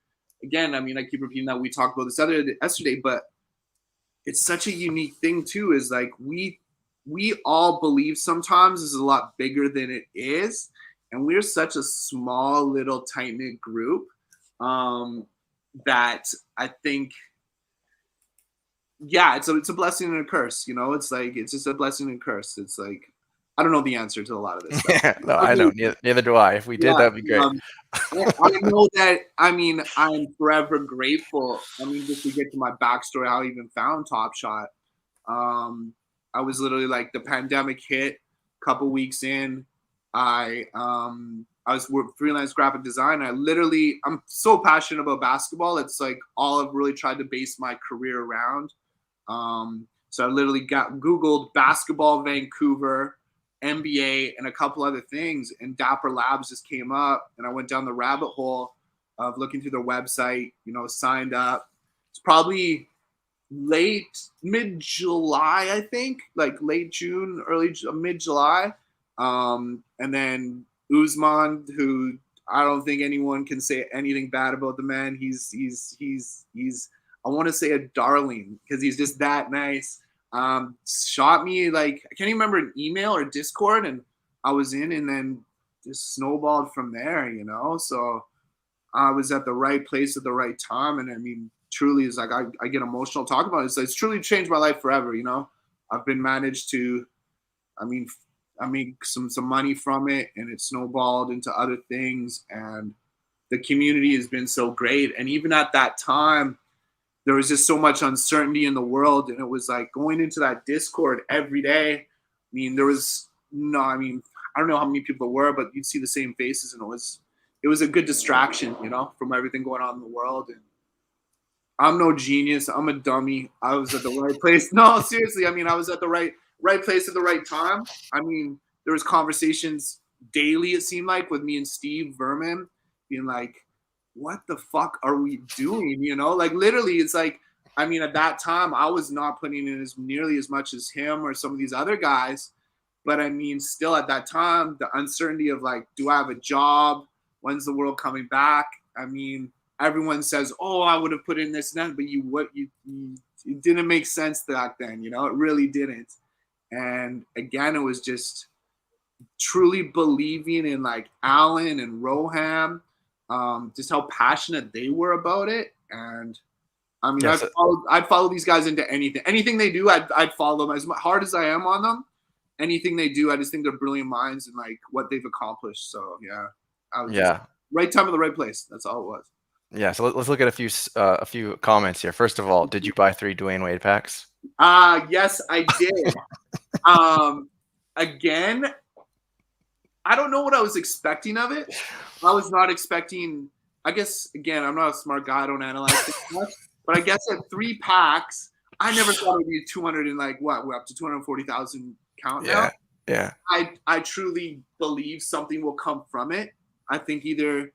Speaker 4: again, I mean, I keep repeating that we talked about this yesterday, but it's such a unique thing too, is like we all believe sometimes this is a lot bigger than it is. And we're such a small little tight knit group that I think, it's a blessing and a curse. It's like, it's just a blessing and a curse. It's like, I don't know the answer to a lot of this stuff.
Speaker 1: Yeah, no, I know. Neither do I. If we did, that'd be great.
Speaker 4: I know that, I mean, I'm forever grateful. I mean, just to get to my backstory, how I even found Top Shot. I was literally like, the pandemic hit, a couple weeks in. I was freelance graphic design. I'm so passionate about basketball. It's like all I've really tried to base my career around. So I literally Googled basketball Vancouver, NBA, and a couple other things, and Dapper Labs just came up, and I went down the rabbit hole of looking through their website, signed up. It's probably mid-July, I think, like late June, mid-July. And then Usman, who I don't think anyone can say anything bad about the man. He's I want to say a darling because he's just that nice. Shot me like I can't even remember an email or Discord, and I was in, and then just snowballed from there, you know. So I was at the right place at the right time, and I mean, truly, is like I get emotional talking about it. So it's truly changed my life forever, you know. I've been managed to, I mean, I made some money from it, and it snowballed into other things, and the community has been so great. And even at that time, there was just so much uncertainty in the world, and it was like going into that Discord every day. I mean, there was no, I mean, I don't know how many people there were, but you'd see the same faces, and it was a good distraction, you know, from everything going on in the world. And I'm no genius. I'm a dummy. I was at the right place. No, seriously. I mean, I was at the right place at the right time. I mean, there was conversations daily, it seemed like, with me and Steve Verman being like, what the fuck are we doing? You know, like literally it's like, I mean, at that time I was not putting in as nearly as much as him or some of these other guys. But I mean, still at that time, the uncertainty of like, do I have a job? When's the world coming back? I mean, everyone says, "Oh, I would have put in this and that," but it didn't make sense back then. You know, it really didn't. And again, it was just truly believing in like Alan and Roham, just how passionate they were about it. And I mean,
Speaker 1: Yes.
Speaker 4: I'd follow these guys into anything they do. I'd follow them as hard as I am on them. Anything they do, I just think they're brilliant minds and like what they've accomplished. So yeah, I was just right time in the right place. That's all it was.
Speaker 1: Yeah. So let's look at a few comments here. First of all, did you buy 3 Dwayne Wade packs?
Speaker 4: Yes, I did. Again, I don't know what I was expecting of it. I was not expecting. I guess again, I'm not a smart guy. I don't analyze it much. But I guess at 3 packs, I never thought it would be 200 and like what? We're up to 240,000 count now.
Speaker 1: Yeah.
Speaker 4: I truly believe something will come from it. I think either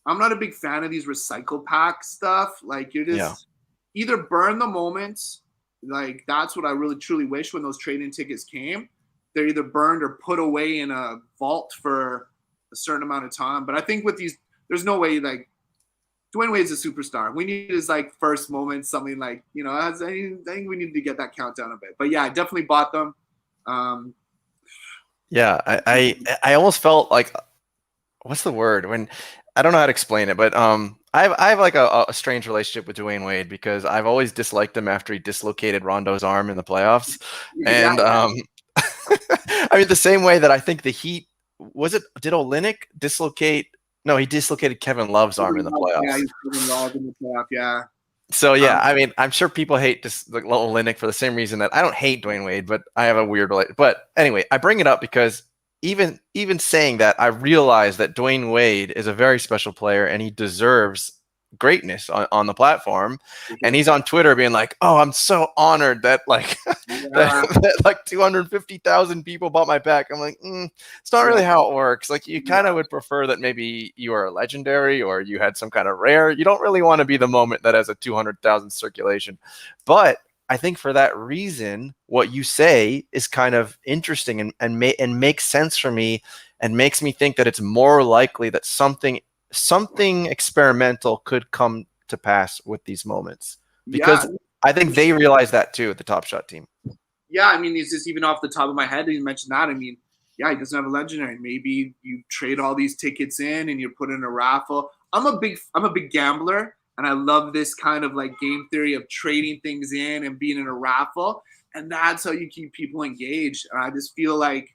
Speaker 4: I'm not a big fan of these recycle pack stuff. Like you're just either burn the moments. Like that's what I really truly wish when those trade-in tickets came. They're either burned or put away in a vault for a certain amount of time. But I think with these, there's no way like Dwayne Wade's a superstar. We need his like first moment, something like, you know, I think we need to get that countdown a bit. But yeah, I definitely bought them.
Speaker 1: Yeah, I almost felt like, what's the word when I don't know how to explain it, but I have like a strange relationship with Dwayne Wade because I've always disliked him after he dislocated Rondo's arm in the playoffs, and I mean the same way that I think the Heat did Olynyk dislocate? No, he dislocated Kevin Love's arm in the playoffs.
Speaker 4: Yeah, he's Kevin Love in the playoff. Yeah.
Speaker 1: So yeah, I mean, I'm sure people hate this like Olynyk for the same reason that I don't hate Dwayne Wade, but I have a weird relation. But anyway, I bring it up because even saying that, I realize that Dwayne Wade is a very special player and he deserves greatness on the platform. And he's on Twitter being like, "Oh, I'm so honored that like that like 250,000 people bought my pack." I'm like, it's not really how it works. Like you kind of would prefer that maybe you are a legendary or you had some kind of rare. You don't really want to be the moment that has a 200,000 circulation. But I think for that reason, what you say is kind of interesting and makes sense for me and makes me think that it's more likely that something experimental could come to pass with these moments, because I think they realize that too at the Top Shot team.
Speaker 4: Yeah, I mean, it's just even off the top of my head, you mentioned that. I mean, yeah, he doesn't have a legendary. Maybe you trade all these tickets in and you put in a raffle. I'm a big gambler, and I love this kind of like game theory of trading things in and being in a raffle, and that's how you keep people engaged. And I just feel like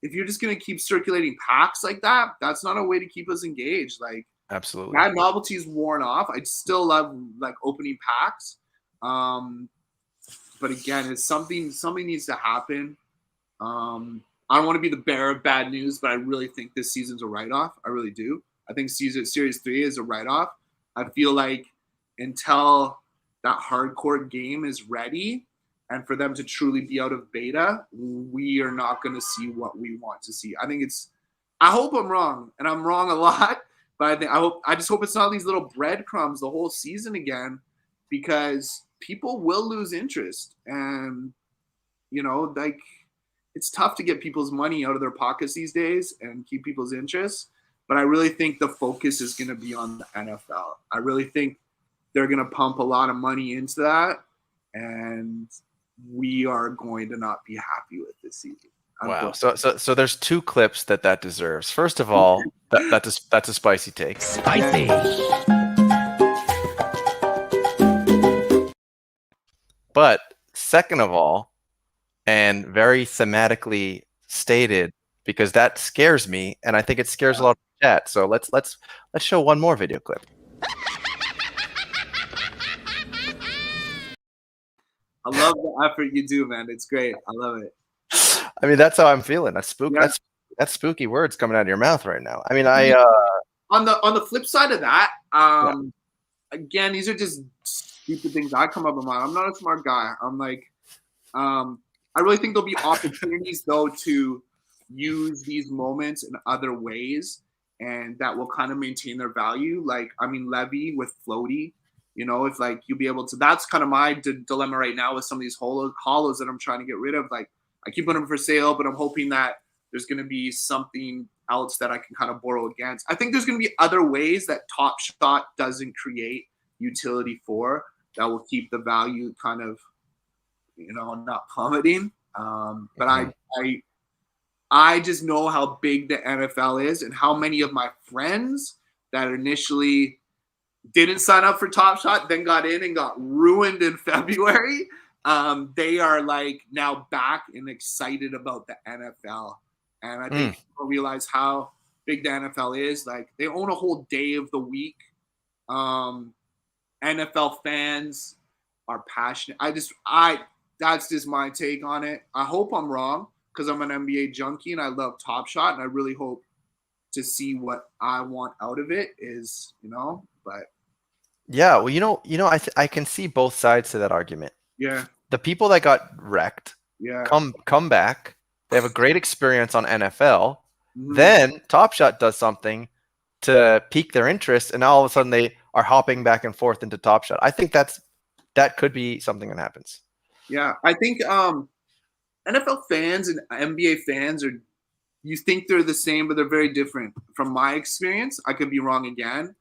Speaker 4: if you're just going to keep circulating packs like that, that's not a way to keep us engaged. Like,
Speaker 1: absolutely,
Speaker 4: that novelty is worn off. I still love like opening packs, but again, it's something needs to happen. I don't want to be the bearer of bad news, but I really think this season's a write-off. I really do. I think Series 3 is a write-off. I feel like until that hardcore game is ready, and for them to truly be out of beta, we are not going to see what we want to see. I hope I'm wrong, and I'm wrong a lot, but I just hope it's not these little breadcrumbs the whole season again, because people will lose interest. And, you know, like, it's tough to get people's money out of their pockets these days and keep people's interest. But I really think the focus is going to be on the NFL. I really think they're going to pump a lot of money into that. And we are going to not be happy with this season.
Speaker 1: Wow. So there's two clips that deserves. First of all, that's a spicy take.
Speaker 2: Spicy.
Speaker 1: But second of all, and very thematically stated, because that scares me, and I think it scares a lot of the chat. So let's show one more video clip.
Speaker 4: I love the effort you do, man. It's great. I love it.
Speaker 1: I mean, that's how I'm feeling. That's spooky.
Speaker 4: Yeah.
Speaker 1: That's spooky words coming out of your mouth right now. I mean,
Speaker 4: on the flip side of that, again, these are just stupid things I come up with. I'm not a smart guy. I'm like, I really think there'll be opportunities though to use these moments in other ways, and that will kind of maintain their value. Like, I mean, Levy with Floaty, you know, if like you'll be able to. That's kind of my dilemma right now with some of these hollows that I'm trying to get rid of. Like, I keep putting them for sale, but I'm hoping that there's going to be something else that I can kind of borrow against. I think there's going to be other ways that Top Shot doesn't create utility for that will keep the value kind of, you know, not plummeting. But I just know how big the NFL is and how many of my friends that initially didn't sign up for Top Shot, then got in and got ruined in February. They are like now back and excited about the NFL. And I think people realize how big the NFL is. Like, they own a whole day of the week. NFL fans are passionate. That's just my take on it. I hope I'm wrong because I'm an NBA junkie and I love Top Shot, and I really hope to see what I want out of it is, you know, but
Speaker 1: yeah, well, you know, I can see both sides to that argument.
Speaker 4: Yeah.
Speaker 1: The people that got wrecked, come back. They have a great experience on NFL.
Speaker 4: Mm-hmm.
Speaker 1: Then Top Shot does something to pique their interest, and all of a sudden they are hopping back and forth into Top Shot. I think that could be something that happens.
Speaker 4: Yeah, I think NFL fans and NBA fans you think they're the same, but they're very different. From my experience, I could be wrong again.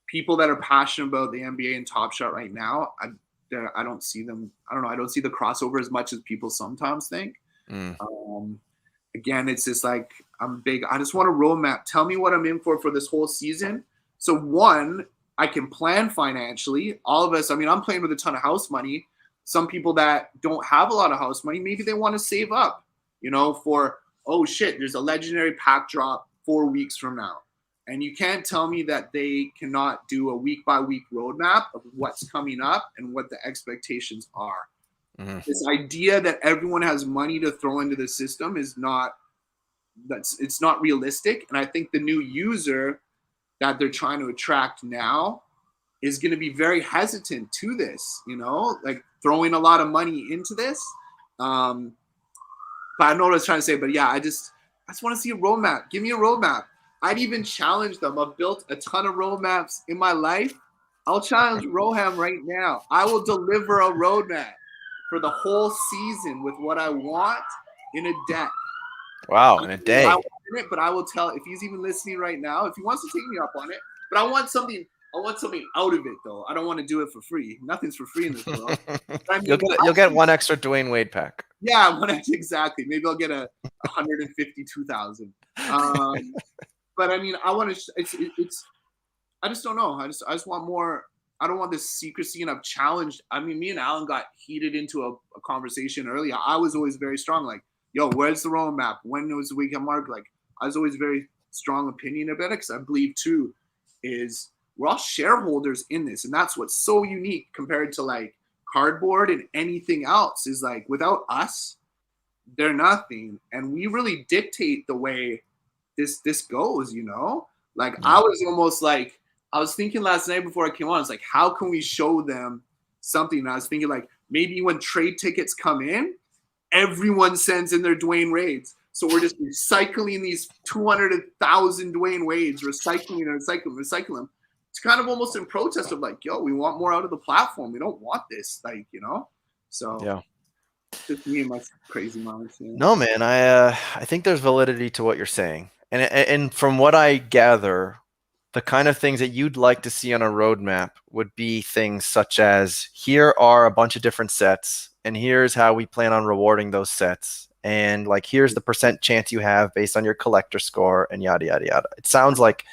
Speaker 4: People that are passionate about the NBA and Top Shot right now, I don't see them. I don't know. I don't see the crossover as much as people sometimes think. Again, it's just like, I'm big. I just want a roadmap. Tell me what I'm in for this whole season. So one, I can plan financially. All of us, I mean, I'm playing with a ton of house money. Some people that don't have a lot of house money, maybe they want to save up, you know, for, oh shit, there's a legendary pack drop 4 weeks from now. And you can't tell me that they cannot do a week-by-week roadmap of what's coming up and what the expectations are. Mm-hmm. This idea that everyone has money to throw into the system it's not realistic. And I think the new user that they're trying to attract now is going to be very hesitant to this, you know, like throwing a lot of money into this. But I know what I was trying to say. But yeah, I just want to see a roadmap. Give me a roadmap. I'd even challenge them. I've built a ton of roadmaps in my life. I'll challenge Roham right now. I will deliver a roadmap for the whole season with what I want in a deck.
Speaker 1: Wow, in a day.
Speaker 4: But I will tell, if he's even listening right now, if he wants to take me up on it. But I want something out of it, though. I don't want to do it for free. Nothing's for free in this world. I mean,
Speaker 1: you'll get one extra Dwayne Wade pack.
Speaker 4: Yeah, exactly. Maybe I'll get a 152,000. But I mean, I want to. I just don't know. I just want more. I don't want this secrecy, and I've challenged. I mean, me and Alan got heated into a conversation earlier. I was always very strong. Like, yo, where's the roadmap? When was the weekend mark? Like, I was always very strong opinion about it because I believe too is we're all shareholders in this, and that's what's so unique compared to like cardboard and anything else. Is like without us, they're nothing, and we really dictate the way this goes, you know? Like, I was almost like, I was thinking last night before I came on, it's like, how can we show them something? And I was thinking like, maybe when trade tickets come in, everyone sends in their Dwayne Wades. So we're just recycling these 200,000 Dwayne Wades, recycling them it's kind of almost in protest of like, yo, we want more out of the platform. We don't want this, like, So
Speaker 1: Yeah.
Speaker 4: just me and my crazy minds.
Speaker 1: No, man, I think there's validity to what you're saying, and from what I gather, the kind of things that you'd like to see on a roadmap would be things such as here are a bunch of different sets, and here's how we plan on rewarding those sets, and like here's the percent chance you have based on your collector score, and yada yada yada. It sounds like,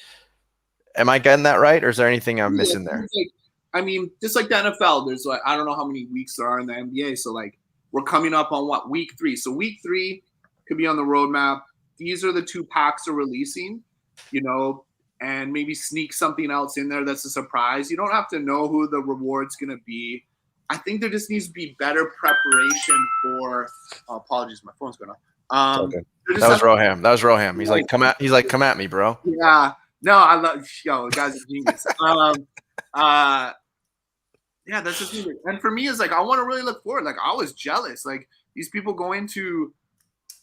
Speaker 1: am I getting that right, or is there anything I'm missing there?
Speaker 4: Like, I mean, just like the NFL, there's like, I don't know how many weeks there are in the NBA. So like we're coming up on what, week 3. So week 3 could be on the roadmap. These are the 2 packs are releasing, and maybe sneak something else in there that's a surprise. You don't have to know who the reward's going to be. I think there just needs to be better preparation for. Apologies, my phone's going off.
Speaker 1: Okay. That was Roham. That was Roham. He's like, come at. He's like, come at me, bro.
Speaker 4: Yeah. No, I love. Yo, the guy's a genius. Yeah, that's just me. And for me, it's like I want to really look forward. Like I was jealous. Like these people going to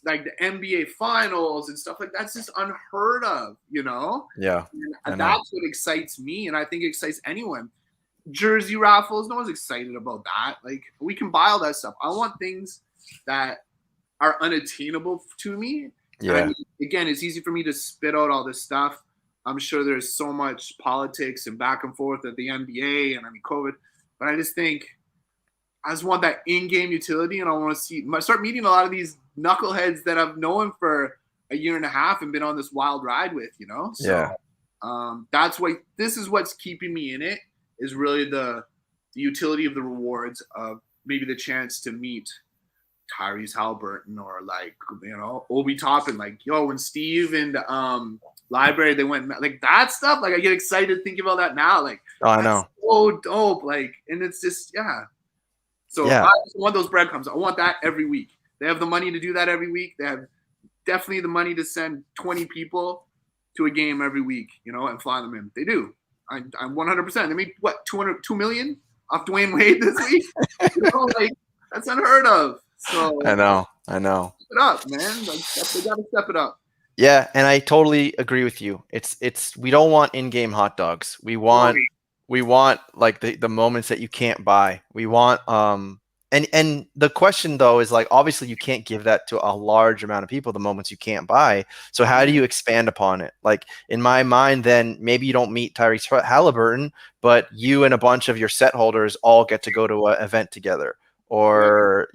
Speaker 4: like the NBA finals and stuff like that's just unheard of,
Speaker 1: Yeah.
Speaker 4: And that's what excites me, and I think it excites anyone. Jersey raffles, no one's excited about that. Like we can buy all that stuff. I want things that are unattainable to me.
Speaker 1: Yeah.
Speaker 4: And again, it's easy for me to spit out all this stuff. I'm sure there's so much politics and back and forth at the NBA and COVID, but I just think I just want that in-game utility, and I want to start meeting a lot of these knuckleheads that I've known for a year and a half and been on this wild ride with, So, that's why this is what's keeping me in it, is really the utility of the rewards of maybe the chance to meet Tyrese Halliburton or like, Obi Toppin, like, yo, when Steve and Library, they went like that stuff. Like I get excited thinking about that now. Like,
Speaker 1: I know.
Speaker 4: So dope. Like, and it's just, yeah. So I just want those breadcrumbs. I want that every week. They have the money to do that every week. They have definitely the money to send 20 people to a game every week, and fly them in. They do. I'm 100%. They made what, 2 million off Dwayne Wade this week? Like that's unheard of. So
Speaker 1: I know.
Speaker 4: Step it up, man. Like they gotta step it up.
Speaker 1: Yeah, and I totally agree with you. It's we don't want in-game hot dogs. We want like the moments that you can't buy. We want and the question though is like obviously you can't give that to a large amount of people, the moments you can't buy. So how do you expand upon it? Like in my mind, then maybe you don't meet Tyrese Halliburton, but you and a bunch of your set holders all get to go to an event together. Or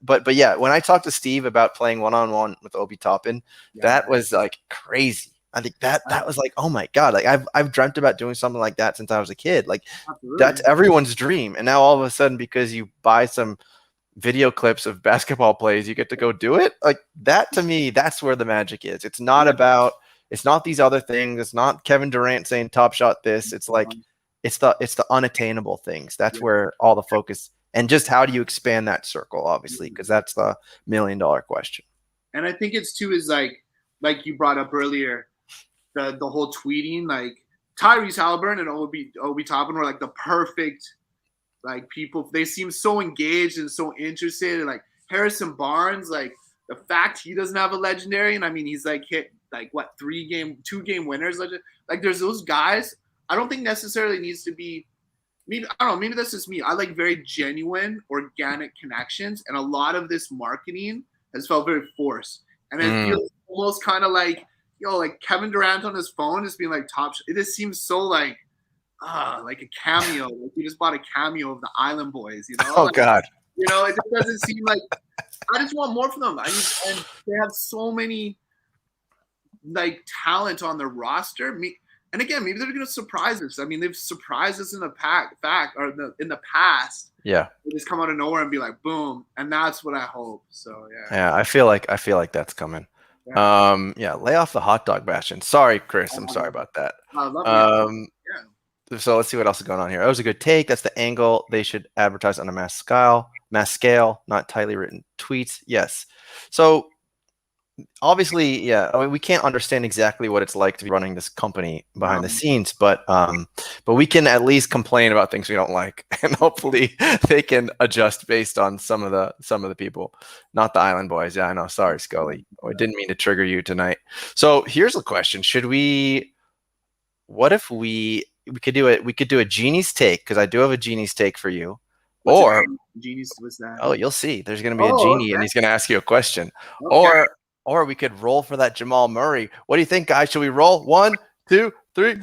Speaker 1: but yeah, when I talked to Steve about playing one-on-one with Obi Toppin, that was like crazy. I think that was like, oh my god, like I've dreamt about doing something like that since I was a kid. Like that's everyone's dream. And now all of a sudden, because you buy some video clips of basketball plays, you get to go do it. Like that to me, that's where the magic is. It's not about, it's not these other things. It's not Kevin Durant saying top shot this. It's like it's the unattainable things. That's where all the focus. And just how do you expand that circle, obviously, because that's the $1 million question.
Speaker 4: And I think it's too is like you brought up earlier, the whole tweeting, like Tyrese Halliburton and Obi Toppin were like the perfect like people. They seem so engaged and so interested. And like Harrison Barnes, like the fact he doesn't have a legendary, and I mean he's like hit like what 2-game winners. Like there's those guys. I don't think necessarily needs to be. Maybe I don't know. Maybe that's just me. I like very genuine, organic connections, and a lot of this marketing has felt very forced. And it feels almost kind of like, like Kevin Durant on his phone just being like top. It just seems so like a cameo. Like he just bought a cameo of the Island Boys.
Speaker 1: Oh
Speaker 4: like,
Speaker 1: God.
Speaker 4: It just doesn't seem like. I just want more from them. And they have so many like talent on their roster. And again, maybe they're going to surprise us. I mean, they've surprised us in the in the past.
Speaker 1: Yeah,
Speaker 4: they just come out of nowhere and be like, boom, and that's what I hope. So yeah.
Speaker 1: Yeah, I feel like that's coming. Yeah. Lay off the hot dog bashing. Sorry, Chris. I'm sorry about that.
Speaker 4: I love you. Yeah.
Speaker 1: So let's see what else is going on here. That was a good take. That's the angle. They should advertise on a mass scale, not tightly written tweets. Yes. So obviously, yeah, I mean, we can't understand exactly what it's like to be running this company behind the scenes, but we can at least complain about things we don't like, and hopefully they can adjust based on some of the people, not the Island Boys. Yeah, I know. Sorry, Scully. I didn't mean to trigger you tonight. So here's a question: what if we we could do it. We could do a genie's take because I do have a genie's take for you.
Speaker 4: What's
Speaker 1: Or
Speaker 4: genius was that?
Speaker 1: oh, you'll see. There's going to be a
Speaker 4: Oh,
Speaker 1: genie,
Speaker 4: okay.
Speaker 1: and he's going to ask you a question.
Speaker 4: Okay.
Speaker 1: Or we could roll for that Jamal Murray. What do you think, guys? Should we roll? 1, 2, 3.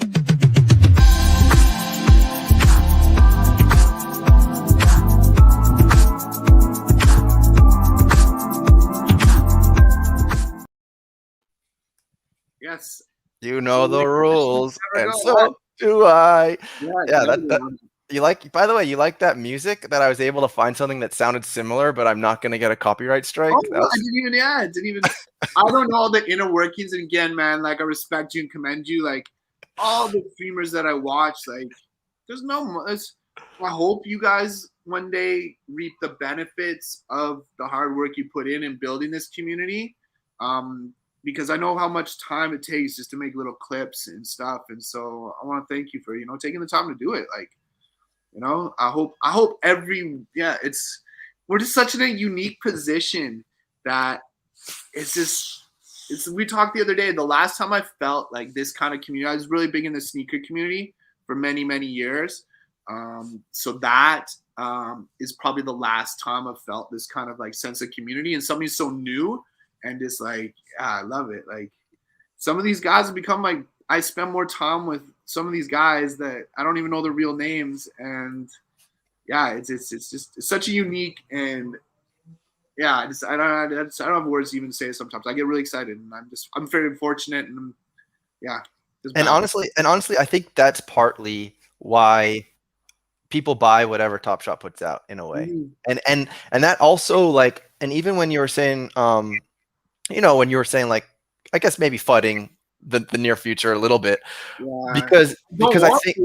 Speaker 4: Yes.
Speaker 1: You know the rules,
Speaker 4: Never
Speaker 1: and
Speaker 4: know,
Speaker 1: so
Speaker 4: huh?
Speaker 1: do I.
Speaker 4: Yeah,
Speaker 1: Yeah,
Speaker 4: never
Speaker 1: that
Speaker 4: know.
Speaker 1: you like. By the way, you like that music that I was able to find something that sounded similar, but I'm not going to get a copyright strike.
Speaker 4: Oh,
Speaker 1: That
Speaker 4: I
Speaker 1: was,
Speaker 4: didn't even. Yeah, I didn't even. I don't know all the inner workings. And again, man, like I respect you and commend you. Like all the streamers that I watch, like there's no. I hope you guys one day reap the benefits of the hard work you put in building this community. Because I know how much time it takes just to make little clips and stuff. And so I want to thank you for, taking the time to do it. Like, I hope we're just such in a unique position that we talked the other day, the last time I felt like this kind of community, I was really big in the sneaker community for many, many years. So that is probably the last time I've felt this kind of like sense of community and something so new. And just like, yeah, I love it. Like some of these guys have become like, I spend more time with some of these guys that I don't even know their real names. And yeah, it's such a unique and yeah, I don't have words to even say it sometimes. I get really excited and I'm very fortunate and yeah.
Speaker 1: and honestly, I think that's partly why people buy whatever Top Shot puts out in a way. And that also like, and even when you were saying, when you were saying like, I guess maybe fudding the near future a little bit, because I think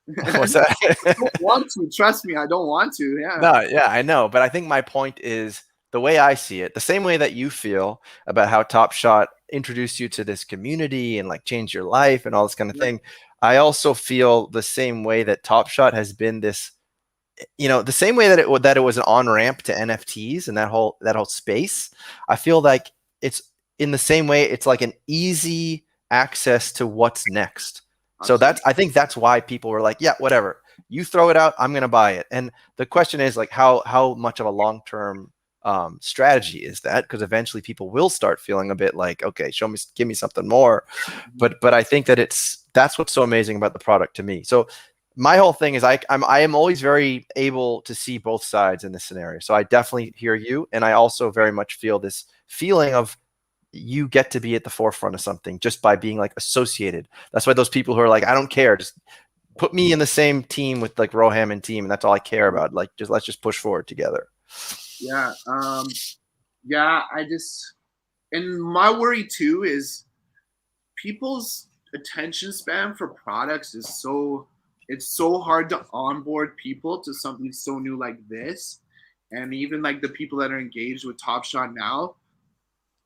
Speaker 1: what's that?
Speaker 4: I don't want to. Trust me, I don't want to. Yeah.
Speaker 1: No, yeah, I know, but I think my point is the way I see it, the same way that you feel about how Top Shot introduced you to this community and like changed your life and all this kind of thing. I also feel the same way that Top Shot has been this, the same way that it was an on ramp to NFTs and that whole space. I feel like it's in the same way. It's like an easy access to what's next. So I think that's why people were like, yeah, whatever, you throw it out, I'm going to buy it. And the question is like, how much of a long-term strategy is that? Because eventually people will start feeling a bit like, okay, give me something more. But I think that that's what's so amazing about the product to me. So my whole thing is I am always very able to see both sides in this scenario. So I definitely hear you. And I also very much feel this feeling of you get to be at the forefront of something just by being like associated. That's why those people who are like, I don't care, just put me in the same team with like Roham and team, and that's all I care about. Like, let's just push forward together.
Speaker 4: Yeah. And my worry too is people's attention span for products is it's so hard to onboard people to something so new like this. And even like the people that are engaged with Top Shot now,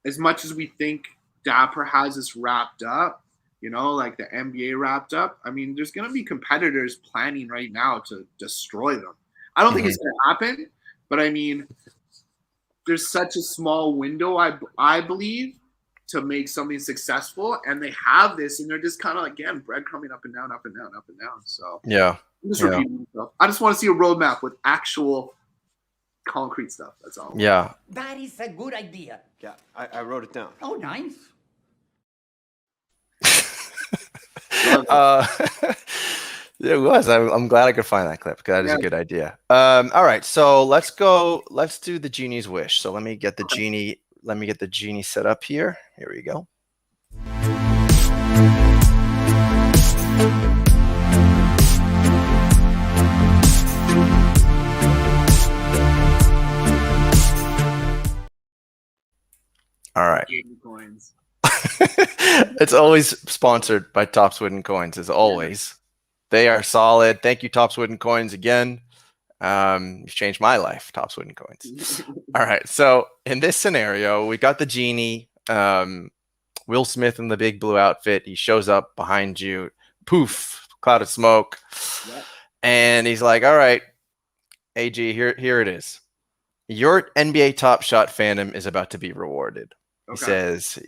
Speaker 4: as much as we think Dapper has this wrapped up, like the NBA wrapped up, I mean, there's going to be competitors planning right now to destroy them. I don't think it's going to happen, but I mean, there's such a small window, I believe, to make something successful, and they have this, and they're just kind of, again, breadcrumbing up and down, up and down, up and down. So
Speaker 1: yeah,
Speaker 4: I'm just repeating myself. I just want to see a roadmap with actual concrete stuff. That's all.
Speaker 1: Yeah,
Speaker 2: that is a good idea.
Speaker 3: Yeah, I wrote it down.
Speaker 2: Oh, nice.
Speaker 1: It was. I'm glad I could find that clip because that is a good idea. All right, so let's go. Let's do the genie's wish. So let me get the genie. Let me get the genie set up here. Here we go. All right.
Speaker 4: Coins.
Speaker 1: It's always sponsored by Topps Wooden Coins, as always. They are solid. Thank you, Topps Wooden Coins, again. You've changed my life, Topps Wooden Coins. All right. So in this scenario, we got the genie, Will Smith in the big blue outfit. He shows up behind you. Poof, cloud of smoke. Yep. And he's like, all right, AG, here it is. Your NBA Top Shot fandom is about to be rewarded. Okay. He says,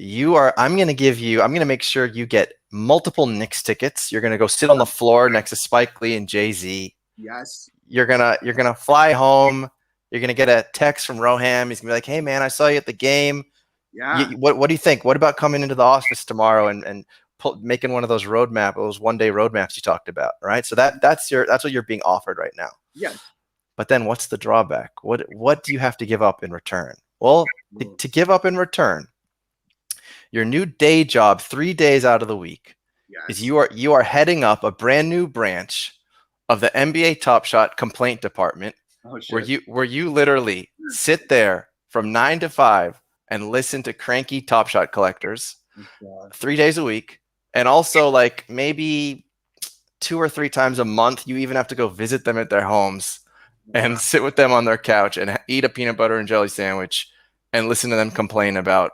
Speaker 1: I'm going to make sure you get multiple Knicks tickets. You're gonna go sit on the floor next to Spike Lee and Jay-Z.
Speaker 4: Yes.
Speaker 1: You're gonna fly home. You're gonna get a text from Roham. He's gonna be like, "Hey man, I saw you at the game.
Speaker 4: Yeah.
Speaker 1: What do you think? What about coming into the office tomorrow and making one of those those 1-day roadmaps you talked about?" Right. So that's what you're being offered right now.
Speaker 4: Yeah.
Speaker 1: But then what's the drawback? What do you have to give up in return? Well, to give up in return, your new day job 3 days out of the week is
Speaker 4: Yes.
Speaker 1: you are heading up a brand new branch of the NBA Top Shot complaint department
Speaker 4: Oh, shit.
Speaker 1: where you literally sit there from 9 to 5 and listen to cranky Top Shot collectors 3 days a week. And also like maybe 2 or 3 times a month, you even have to go visit them at their homes and sit with them on their couch and eat a peanut butter and jelly sandwich and listen to them complain about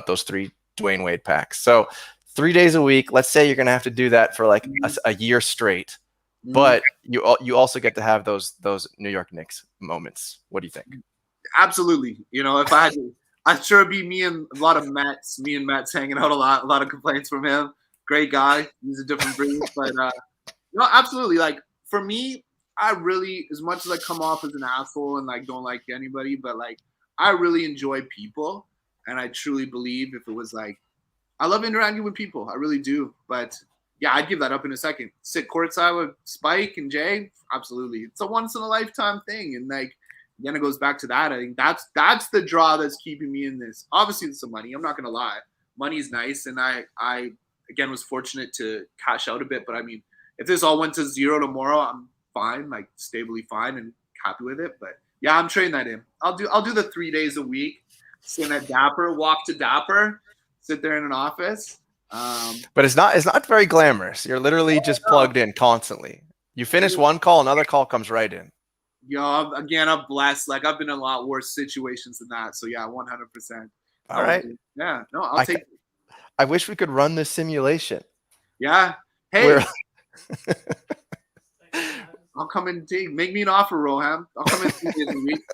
Speaker 1: those 3 Dwayne Wade packs. So 3 days a week, let's say you're going to have to do that for like a year straight, but you also get to have those New York Knicks moments. What do you think?
Speaker 4: Absolutely. If I had to, I'm sure it'd be me and Mets hanging out a lot of complaints from him. Great guy. He's a different breed, but absolutely. Like for me, I really, as much as I come off as an asshole and like don't like anybody, but like I really enjoy people, and I truly believe if it was like, I love interacting with people, I really do. But yeah, I'd give that up in a second. Sit courtside with Spike and Jay, absolutely. It's a once in a lifetime thing, and like again, it goes back to that. I think that's the draw that's keeping me in this. Obviously, it's the money. I'm not gonna lie, money's nice, and I again was fortunate to cash out a bit. But I mean, if this all went to zero tomorrow, I'm fine, like stably fine and happy with it. But yeah, I'm trading that in. I'll do the 3 days a week, sit at Dapper, walk to Dapper, sit there in an office.
Speaker 1: But it's not very glamorous. You're literally just plugged in constantly. You finish one call, another call comes right in.
Speaker 4: I'm blessed. Like I've been in a lot worse situations than that. So yeah, 100%.
Speaker 1: All right.
Speaker 4: Yeah. No, I'll take.
Speaker 1: I wish we could run this simulation.
Speaker 4: Yeah. Hey. I'll come and make me an offer, Roham. I'll come in 2 days a week.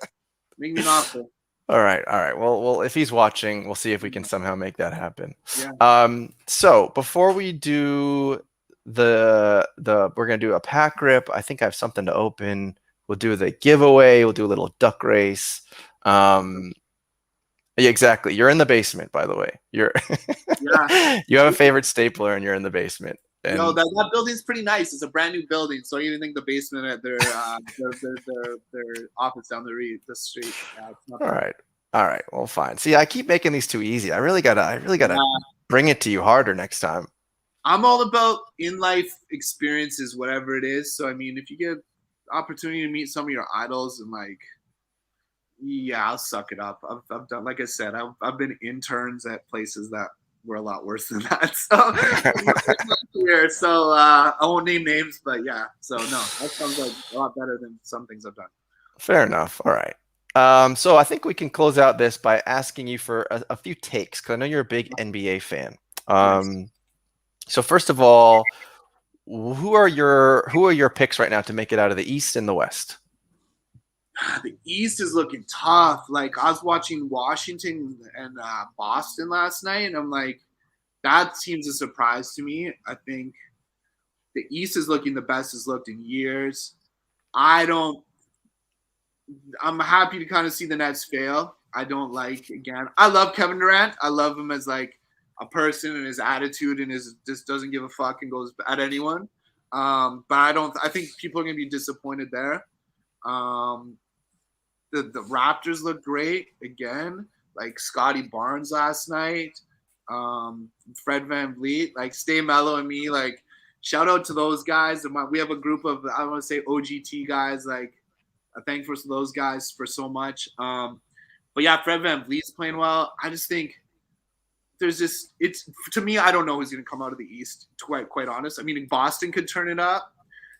Speaker 4: Make me an offer.
Speaker 1: All right. Well, if he's watching, we'll see if we can somehow make that happen.
Speaker 4: Yeah.
Speaker 1: So before we do we're gonna do a pack rip. I think I have something to open. We'll do the giveaway. We'll do a little duck race. Yeah, exactly. You're in the basement, by the way. You have a favorite stapler, and you're in the basement. And
Speaker 4: no, that building's pretty nice. It's a brand new building, so I even think the basement at their office down the street. Yeah,
Speaker 1: all right. Well, fine. See, I keep making these too easy. I really gotta bring it to you harder next time.
Speaker 4: I'm all about in life experiences, whatever it is. So I mean, if you get opportunity to meet some of your idols and like, yeah, I'll suck it up. I've done, like I said, I've been interns at places that were a lot worse than that. So I won't name names, but yeah. So no, that sounds like a lot better than some things I've done.
Speaker 1: Fair enough. All right. So I think we can close out this by asking you for a few takes, because I know you're a big NBA fan. So first of all, who are your picks right now to make it out of the East and the West?
Speaker 4: The East is looking tough. Like I was watching Washington and Boston last night, and I'm like, that seems a surprise to me. I think the East is looking the best it's looked in years. I'm happy to kind of see the Nets fail. I love Kevin Durant. I love him as like a person and his attitude and his just doesn't give a fuck and goes at anyone. But I think people are going to be disappointed there. The Raptors look great again, like Scotty Barnes last night, Fred VanVleet, like Stay Mellow and me, like shout out to those guys. We have a group of, I want to say OGT guys, like I thank for those guys for so much. But yeah, Fred VanVleet's playing well. I just think it's to me, I don't know who's going to come out of the East, quite honest. I mean, Boston could turn it up,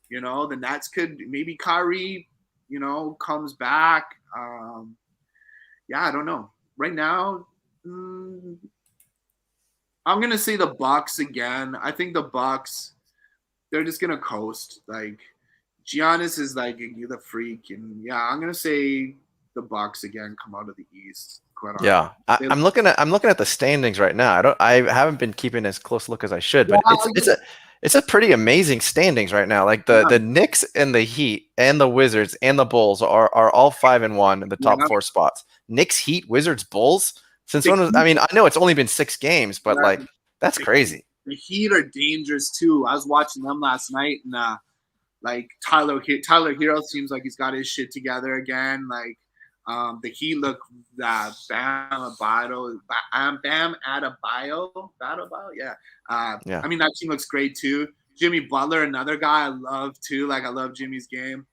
Speaker 4: the Nets could, maybe Kyrie, comes back. Yeah, I don't know. Right now, I'm gonna say the Bucks again. I think the Bucks, they're just gonna coast. Like Giannis is like the freak, and yeah, I'm gonna say the Bucks again come out of the East. But
Speaker 1: Yeah,
Speaker 4: they,
Speaker 1: I'm looking at the standings right now. I haven't been keeping as close look as I should, but
Speaker 4: yeah,
Speaker 1: it's a pretty amazing standings right now. Like the Knicks and the Heat and the Wizards and the Bulls are all 5-1 in the top
Speaker 4: yeah.
Speaker 1: four spots. Knicks, Heat, Wizards, Bulls. Since
Speaker 4: The
Speaker 1: when was? I mean, I know it's only been 6 games, but
Speaker 4: Heat,
Speaker 1: like that's
Speaker 4: the
Speaker 1: crazy.
Speaker 4: the Heat are dangerous too. I was watching them last night, and like Tyler Hero seems like he's got his shit together again. Like the Heat look Bam Adebayo, yeah.
Speaker 1: Yeah.
Speaker 4: I mean that team looks great too. Jimmy Butler, another guy I love too. Like I love Jimmy's game.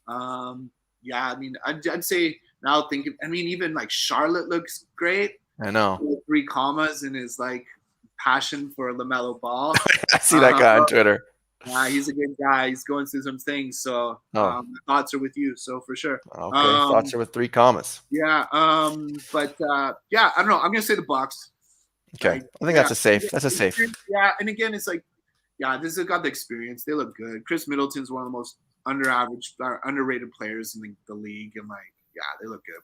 Speaker 4: Yeah, I mean I'd say now thinking. I mean even like Charlotte looks great.
Speaker 1: I know.
Speaker 4: 3 commas in his like passion for LaMelo Ball.
Speaker 1: I see that guy on Twitter.
Speaker 4: He's a good guy. He's going through some things. So my thoughts are with you. So for sure.
Speaker 1: Okay. Thoughts are with 3 commas.
Speaker 4: Yeah. But yeah, I don't know. I'm gonna say the Bucks.
Speaker 1: Okay.
Speaker 4: Like,
Speaker 1: I think that's a safe. That's a safe.
Speaker 4: Yeah. And again, it's like, yeah, this has got the experience. They look good. Chris Middleton's one of the most underrated players in the league, and like, yeah, they look good.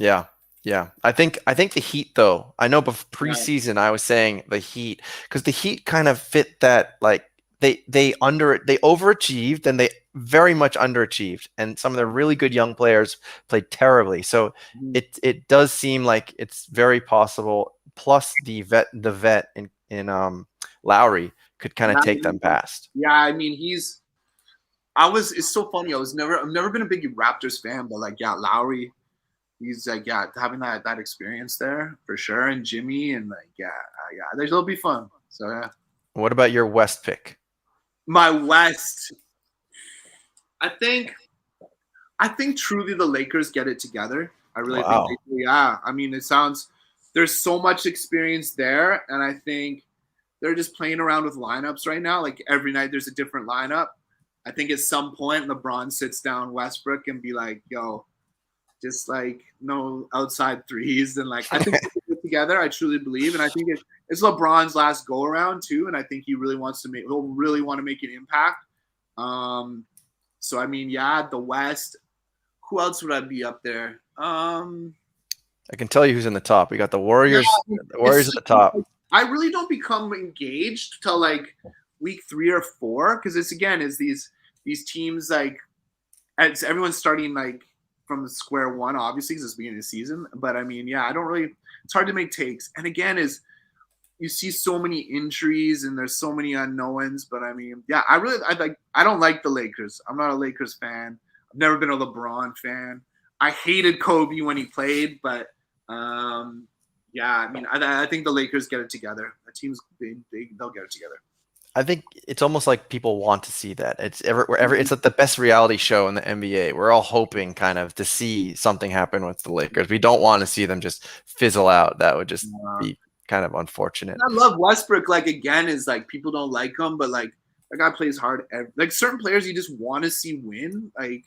Speaker 1: Yeah. Yeah. I think the Heat though. I know before preseason I was saying the Heat because the Heat kind of fit that like they overachieved and they very much underachieved, and some of their really good young players played terribly. So it does seem like it's very possible. Plus the vet in Lowry could kind of take them past.
Speaker 4: Yeah, I mean it's so funny. I've never been a big Raptors fan, but like, yeah, Lowry, he's like, yeah, having that experience there for sure. And Jimmy, and like, yeah, it'll be fun. So yeah.
Speaker 1: What about your West pick?
Speaker 4: My West, I think truly the Lakers get it together. I really think they do. Yeah. I mean, there's so much experience there, and I think they're just playing around with lineups right now. Like every night there's a different lineup. I think at some point LeBron sits down Westbrook and be like, yo, just like no outside threes. And like, I think they put it together. I truly believe. And I think it's LeBron's last go around too. And I think he'll really want to make an impact. So, I mean, yeah, the West, who else would I be up there?
Speaker 1: I can tell you who's in the top. We got the Warriors. The Warriors at the top.
Speaker 4: I really don't become engaged till like week 3 or 4 because it's these teams like everyone's starting like from the square one, obviously, because it's the beginning of the season. But I mean, yeah, it's hard to make takes. And again, you see so many injuries and there's so many unknowns. But I mean, yeah, I don't like the Lakers. I'm not a Lakers fan. I've never been a LeBron fan. I hated Kobe when he played, but yeah, I mean, I think the Lakers get it together. The teams, they'll get it together.
Speaker 1: I think it's almost like people want to see that. It's like the best reality show in the NBA. We're all hoping kind of to see something happen with the Lakers. We don't want to see them just fizzle out. That would just be kind of unfortunate.
Speaker 4: I love Westbrook. Like again, is like people don't like him, but like that guy plays hard. Like certain players, you just want to see win. Like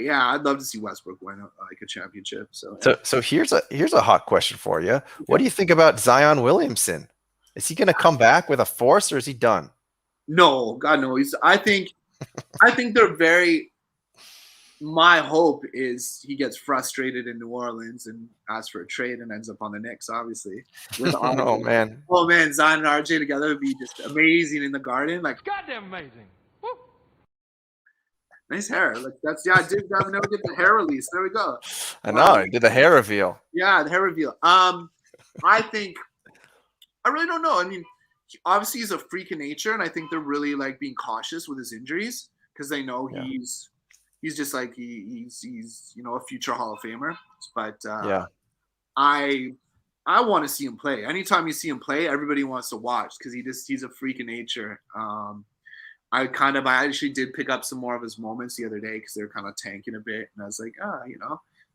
Speaker 4: yeah, I'd love to see Westbrook win like a championship.
Speaker 1: So here's a hot question for you. Okay. What do you think about Zion Williamson? Is he going to come back with a force, or is he done?
Speaker 4: No, God no. I think they're very. My hope is he gets frustrated in New Orleans and asks for a trade and ends up on the Knicks, obviously.
Speaker 1: Oh man,
Speaker 4: Zion and RJ together would be just amazing in the Garden. Like
Speaker 3: goddamn amazing. Woo.
Speaker 4: Nice hair. Like that's I never did the hair release. There we go.
Speaker 1: I know. I did the hair reveal.
Speaker 4: Yeah, the hair reveal. I really don't know. I mean, obviously he's a freak of nature, and I think they're really like being cautious with his injuries because they know he's just like he's a future Hall of Famer. But I want to see him play. Anytime you see him play, everybody wants to watch because he's a freak of nature. I actually did pick up some more of his moments the other day because they were kind of tanking a bit, and I was like,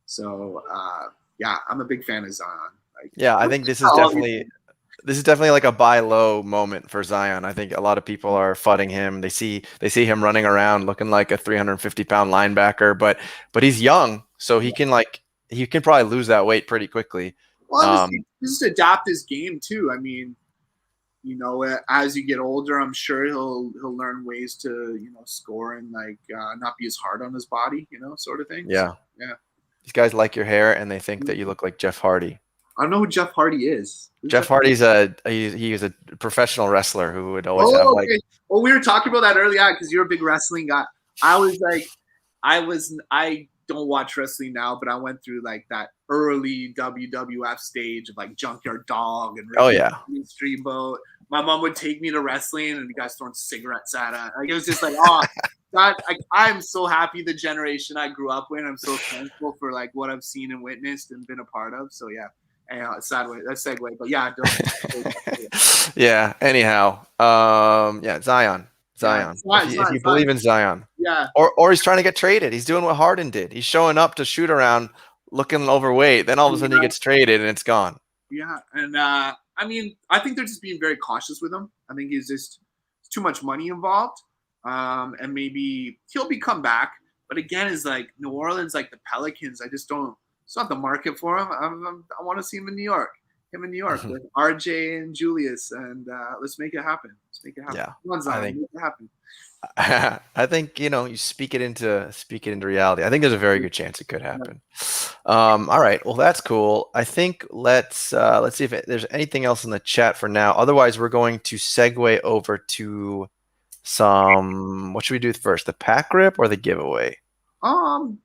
Speaker 4: So yeah, I'm a big fan of Zion. Like,
Speaker 1: yeah, I think this is definitely like a buy low moment for Zion. I think a lot of people are fudding him. They see him running around looking like a 350-pound linebacker, but he's young, so he can probably lose that weight pretty quickly.
Speaker 4: Well, just adapt his game too. I mean, as you get older, I'm sure he'll learn ways to score and like not be as hard on his body, sort of thing.
Speaker 1: Yeah.
Speaker 4: So,
Speaker 1: These guys like your hair and they think that you look like Jeff Hardy.
Speaker 4: I don't know who Jeff Hardy is. Who's
Speaker 1: Jeff Hardy's he was a professional wrestler who would always have like.
Speaker 4: Okay. Well, we were talking about that earlier because you're a big wrestling guy. I don't watch wrestling now, but I went through like that early WWF stage of like Junkyard Dog and Streamboat. My mom would take me to wrestling, and you guys throwing cigarettes at her. Like it was just like, oh, that. Like, I'm so happy the generation I grew up with. I'm so thankful for like what I've seen and witnessed and been a part of. So yeah. Sad way, that segue, but yeah,
Speaker 1: yeah. Anyhow, Zion. If you believe in Zion, or he's trying to get traded. He's doing what Harden did. He's showing up to shoot around, looking overweight. Then all of a sudden he gets traded and it's gone.
Speaker 4: Yeah, and I mean, I think they're just being very cautious with him. I think it's too much money involved, and maybe he'll come back. But again, is like New Orleans, like the Pelicans. I just don't. It's not the market for him. I want to see him in New York. With RJ and Julius, and let's make it happen.
Speaker 1: Yeah,
Speaker 4: make it happen.
Speaker 1: I think you speak it into reality. I think there's a very good chance it could happen. All right, well that's cool. I think let's see if there's anything else in the chat for now. Otherwise, we're going to segue over to some. What should we do first? The pack rip or the giveaway?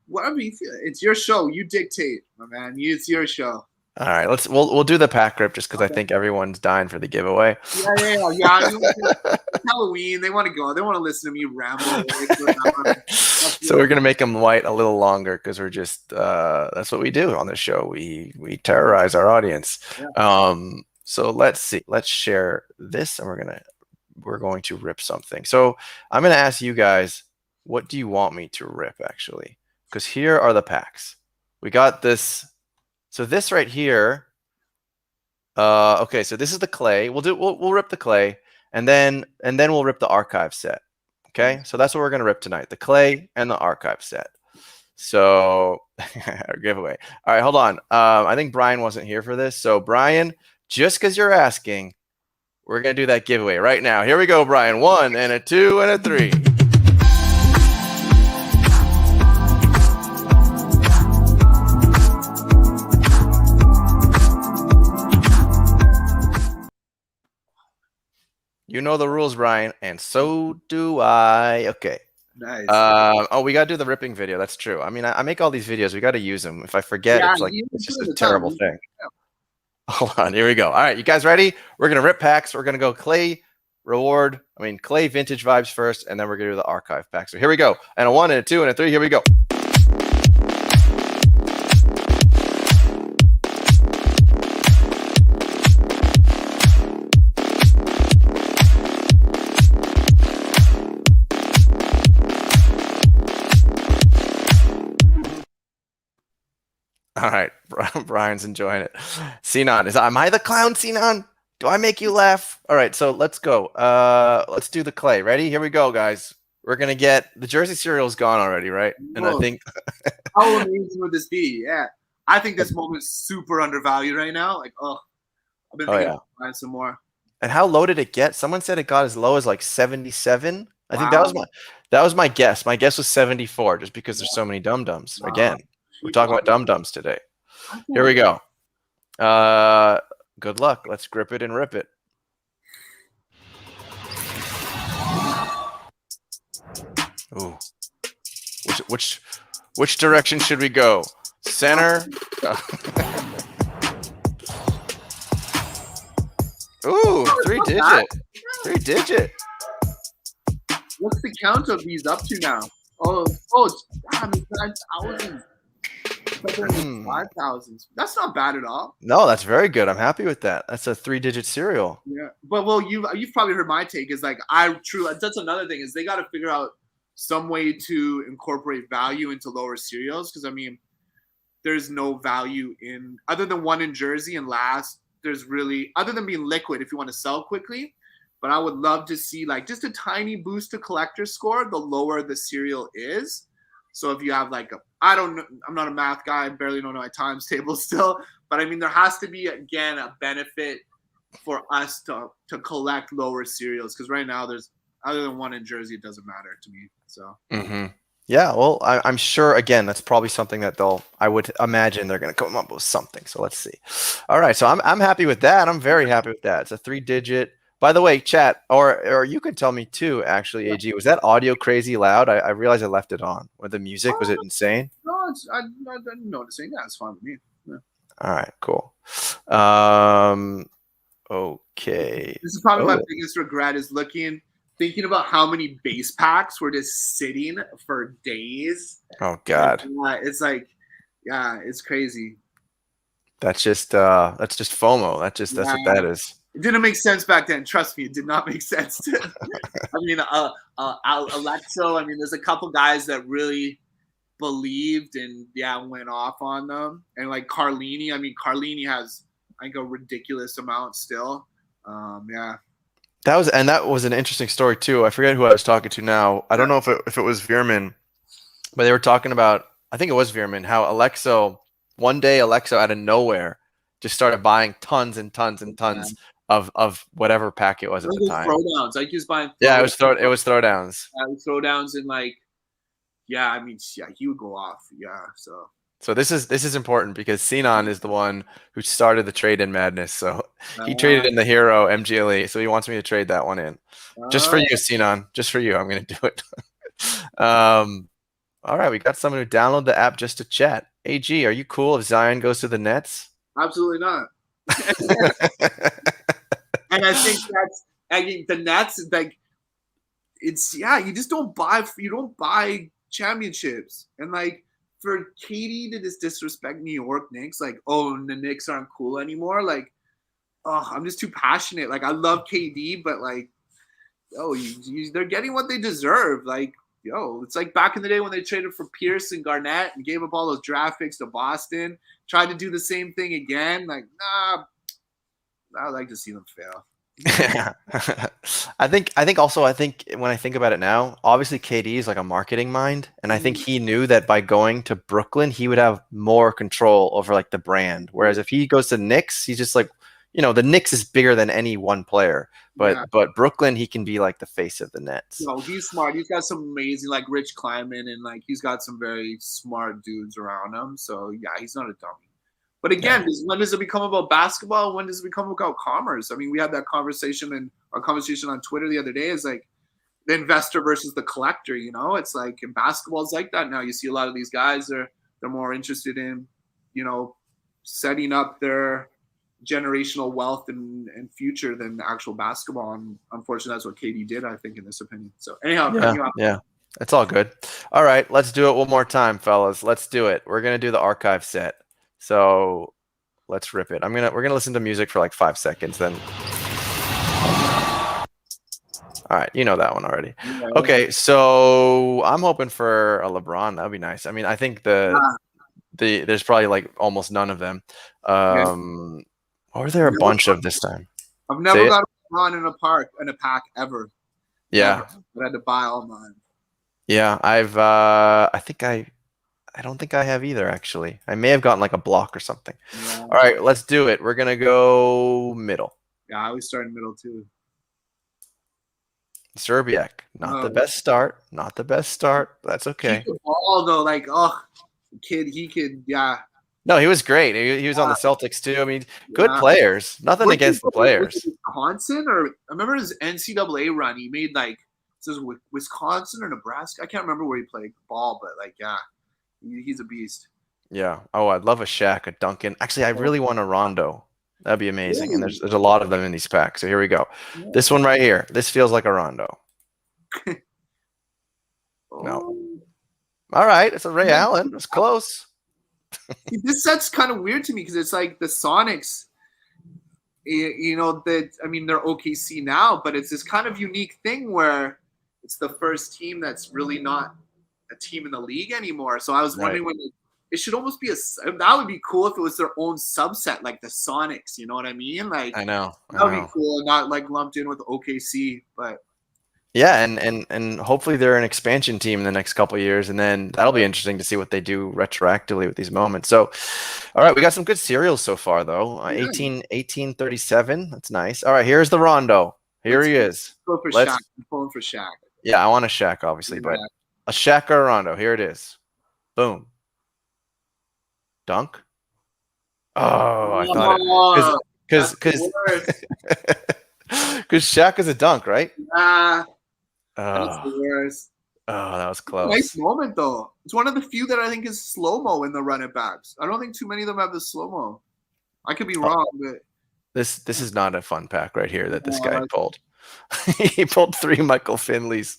Speaker 4: Whatever you feel. It's your show. You dictate, my man. It's your show.
Speaker 1: All right, we'll do the pack rip just because I think everyone's dying for the giveaway.
Speaker 4: Yeah. It's Halloween. They want to go. They want to listen to me ramble.
Speaker 1: So we're gonna make them wait a little longer because we're just that's what we do on this show. We terrorize our audience. Yeah. So let's see. Let's share this, and we're going to rip something. So I'm gonna ask you guys. What do you want me to rip, actually? Because here are the packs. We got this. So this right here. Okay, so this is the clay. We'll rip the clay, and then we'll rip the archive set. Okay, so that's what we're gonna rip tonight: the clay and the archive set. So our giveaway. All right, hold on. I think Brian wasn't here for this. So Brian, just because you're asking, we're gonna do that giveaway right now. Here we go, Brian. 1 and a 2 and a 3. You know the rules, Brian, and so do I. Okay.
Speaker 4: Nice.
Speaker 1: We got to do the ripping video. That's true. I mean, I make all these videos. We got to use them. If I forget, it's just a terrible thing. Yeah. Hold on. Here we go. All right. You guys ready? We're going to rip packs. We're going to go clay vintage vibes first, and then we're going to do the archive pack. So here we go. And a 1 and a 2 and a 3. Here we go. All right, Brian's enjoying it. Sinan, am I the clown, Sinan? Do I make you laugh? All right, so let's go. Let's do the clay. Ready? Here we go, guys. We're gonna get the Jersey cereal's gone already, right? And I think
Speaker 4: how amazing would this be? Yeah, I think this moment's super undervalued right now. Like, I've been thinking of buying some more.
Speaker 1: And how low did it get? Someone said it got as low as like 77. I think that was my guess. My guess was 74, just because there's so many dum-dums. Wow. Again. We're talking about dum-dums today. Here we go. Good luck. Let's grip it and rip it. Ooh. Which direction should we go? Center. Ooh, 3-digit. 3-digit.
Speaker 4: What's the count of these up to now? Damn, it's 9,000. 5,000. That's not bad at all.
Speaker 1: No, that's very good. I'm happy with that. That's a 3-digit cereal.
Speaker 4: Yeah, but you've probably heard my take is like that's another thing is they got to figure out some way to incorporate value into lower cereals because I mean, there's no value in other than one in Jersey and last. There's really other than being liquid if you want to sell quickly. But I would love to see like just a tiny boost to collector score the lower the cereal is. So if you have like I'm not a math guy, I barely know my times table still, but I mean, there has to be, again, a benefit for us to collect lower cereals. Cause right now there's, other than one in Jersey, it doesn't matter to me. So.
Speaker 1: Mm-hmm. Yeah, well, I'm sure, again, that's probably something that I would imagine they're going to come up with something. So let's see. All right, so I'm happy with that. I'm very happy with that. It's a 3-digit. By the way, chat, or you could tell me too, actually,
Speaker 4: Yeah.
Speaker 1: AG, was that audio crazy loud? I realized I left it on. With the music, was it insane?
Speaker 4: No, I didn't notice it. Yeah, it's fine with me. Yeah.
Speaker 1: All right, cool. Um, okay.
Speaker 4: This is probably my
Speaker 1: Oh,
Speaker 4: biggest regret is thinking about how many base packs were just sitting for days.
Speaker 1: oh
Speaker 4: And,
Speaker 1: God.
Speaker 4: it's like, yeah, it's crazy.
Speaker 1: That's just FOMO. That's
Speaker 4: Yeah.
Speaker 1: what that is.
Speaker 4: It didn't make sense back then. Trust me, it did not make sense. I mean, Alexo. I mean, there's a couple guys that really believed and went off on them. And like Carlini. I mean, Carlini has I think a ridiculous amount still. Yeah.
Speaker 1: That was an interesting story too. I forget who I was talking to now. I don't know if it was Veerman, but they were talking about, I think it was Veerman, how one day Alexo out of nowhere just started buying tons and tons and tons of whatever pack it was at the time.
Speaker 4: Throwdowns. Like he was buying.
Speaker 1: Yeah, it was throwdowns.
Speaker 4: Throwdowns and like, I mean, he would go off. Yeah,
Speaker 1: So this is important because Sinan is the one who started the trade in madness. So he traded in the hero MGLE. So he wants me to trade that one in. Just for you, Sinan. Just for you. I'm going to do it. All right. We got someone who downloaded the app just to chat. AG, are you cool if Zion goes to the Nets?
Speaker 4: Absolutely not. And I think the Nets, like, it's you just don't buy championships. And like for KD to just disrespect New York Knicks, like, oh, and the Knicks aren't cool anymore. Like, oh, I'm just too passionate. Like, I love KD, but like, they're getting what they deserve. Like, it's like back in the day when they traded for Pierce and Garnett and gave up all those draft picks to Boston. Tried to do the same thing again. Like, nah, I would like to see them fail.
Speaker 1: I think when I think about it now, obviously KD is like a marketing mind, and I think he knew that by going to Brooklyn, he would have more control over like the brand. Whereas if he goes to Knicks, he's just like, the Knicks is bigger than any one player, but Brooklyn, he can be like the face of the Nets.
Speaker 4: No, he's smart. He's got some amazing, like Rich Kleiman, and like he's got some very smart dudes around him. So he's not a dummy. But again, when does it become about basketball? When does it become about commerce? I mean, we had that conversation in our conversation on Twitter the other day. Is like the investor versus the collector. It's like in basketball, it's like that now. You see a lot of these guys they're more interested in, setting up their generational wealth and future than actual basketball. And unfortunately, that's what KD did, I think, in this opinion. So anyhow,
Speaker 1: yeah, it's all good. All right, let's do it one more time, fellas. Let's do it. We're gonna do the archive set. So let's rip it. We're gonna listen to music for like 5 seconds, then. All right, you know that one already. Okay, so I'm hoping for a LeBron. That'd be nice. I mean, I think there's probably like almost none of them. Or are there a bunch of this time?
Speaker 4: I've never got a LeBron in a pack ever.
Speaker 1: Yeah,
Speaker 4: I had to buy all mine.
Speaker 1: Yeah, I don't think I have either, actually. I may have gotten like a block or something. Yeah. All right, let's do it. We're going to go middle.
Speaker 4: Yeah, I always start in middle too.
Speaker 1: Zerbiak. Not the best start. Not the best start. That's okay.
Speaker 4: He could ball, though. Like, he could,
Speaker 1: No, he was great. He was on the Celtics, too. I mean, good players. Nothing against the players.
Speaker 4: Wisconsin, or I remember his NCAA run. He made like, it says Wisconsin or Nebraska. I can't remember where he played ball, but like, he's a beast. Yeah.
Speaker 1: Oh, I'd love a Shaq, a Duncan. Actually, I really want a Rondo. That'd be amazing. Really? And there's a lot of them in these packs. So here we go. Yeah. This one right here. This feels like a Rondo. No. All right. It's a Ray Allen. It's close.
Speaker 4: This set's kind of weird to me because it's like the Sonics, I mean, they're OKC now, but it's this kind of unique thing where it's the first team that's really not a team in the league anymore. So I was wondering when it should almost be that would be cool if it was their own subset, like the Sonics. You know what I mean? Like,
Speaker 1: I know
Speaker 4: that would be cool, and not like lumped in with OKC. But
Speaker 1: yeah, and hopefully they're an expansion team in the next couple of years, and then that'll be interesting to see what they do retroactively with these moments. So, all right, we got some good serials so far, though. 1837. That's nice. All right, here's the Rondo. Here he is.
Speaker 4: Go for Shaq. I'm pulling for Shaq.
Speaker 1: Yeah, I want a Shaq, obviously, but A Shaq or a Rondo. Here it is. Boom. Dunk. Oh, I thought it
Speaker 4: Oh,
Speaker 1: because
Speaker 4: that's the worst.
Speaker 1: because Shaq is a dunk, right?
Speaker 4: Ah, that's
Speaker 1: Oh,
Speaker 4: the worst.
Speaker 1: that was
Speaker 4: Nice
Speaker 1: close.
Speaker 4: moment though. It's one of the few that I think is slow mo in the run it backs. I don't think too many of them have the slow mo. I could be
Speaker 1: Oh,
Speaker 4: wrong, but
Speaker 1: this is not a fun pack right here that this
Speaker 4: no, I
Speaker 1: guy
Speaker 4: like
Speaker 1: pulled. He pulled 3 Michael Finleys.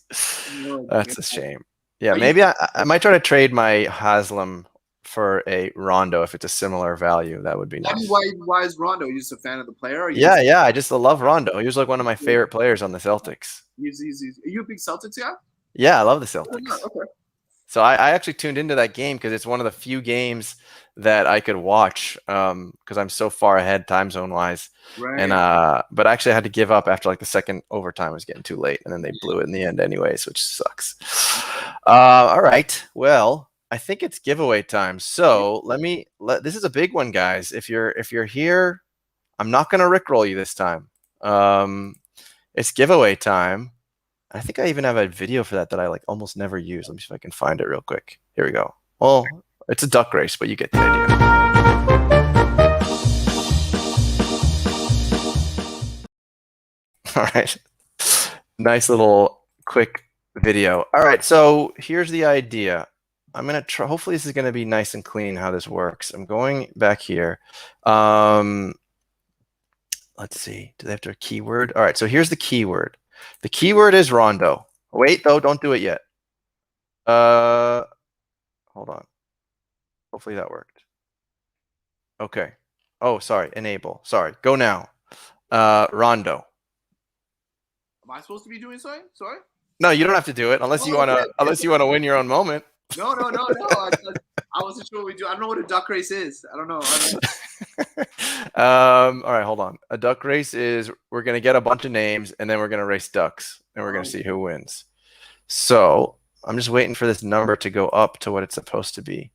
Speaker 4: no,
Speaker 1: That's a shame. Yeah,
Speaker 4: I used
Speaker 1: maybe I might try to trade my Haslam for a Rondo if it's a similar value. That would be nice.
Speaker 4: why is Rondo? Are you just a fan of the player? Or you
Speaker 1: Yeah,
Speaker 4: just,
Speaker 1: yeah. I just love Rondo. He was like one of my favorite players on the Celtics.
Speaker 4: are you a big Celtics guy?
Speaker 1: Yeah, I love the
Speaker 4: Oh, no,
Speaker 1: Celtics.
Speaker 4: okay.
Speaker 1: So I actually tuned into that game because it's one of the few games that I could watch because I'm so far ahead time zone wise. And
Speaker 4: Right.
Speaker 1: but actually I had to give up after like the second overtime. It was getting too late, and then they blew it in the end anyways, which sucks. All right. Well, I think it's giveaway time. So this is a big one, guys. If you're here, I'm not gonna rickroll you this time. It's giveaway time. I think I even have a video for that I like almost never use. Let me see if I can find it real quick. Here we go. Well, it's a duck race, but you get the idea. All right. Nice little quick video. All right. So here's the idea. I'm going to try. Hopefully this is going to be nice and clean how this works. I'm going back here. Let's see. Do they have to a keyword? All right. So here's the keyword. The keyword is Rondo. Wait, though. Don't do it yet. Hold on. Hopefully that worked. Okay. Oh, sorry. Enable. Sorry. Go now. Rondo.
Speaker 4: Am I supposed to be doing something? Sorry.
Speaker 1: No, you don't have to do it unless you
Speaker 4: Oh,
Speaker 1: want to.
Speaker 4: okay.
Speaker 1: Unless you want to win your own moment.
Speaker 4: No. I wasn't sure what we do. I don't know what a duck race is. I don't know.
Speaker 1: All right, hold on. A duck race is we're gonna get a bunch of names and then we're gonna race ducks and we're gonna see who wins. So I'm just waiting for this number to go up to what it's supposed to be.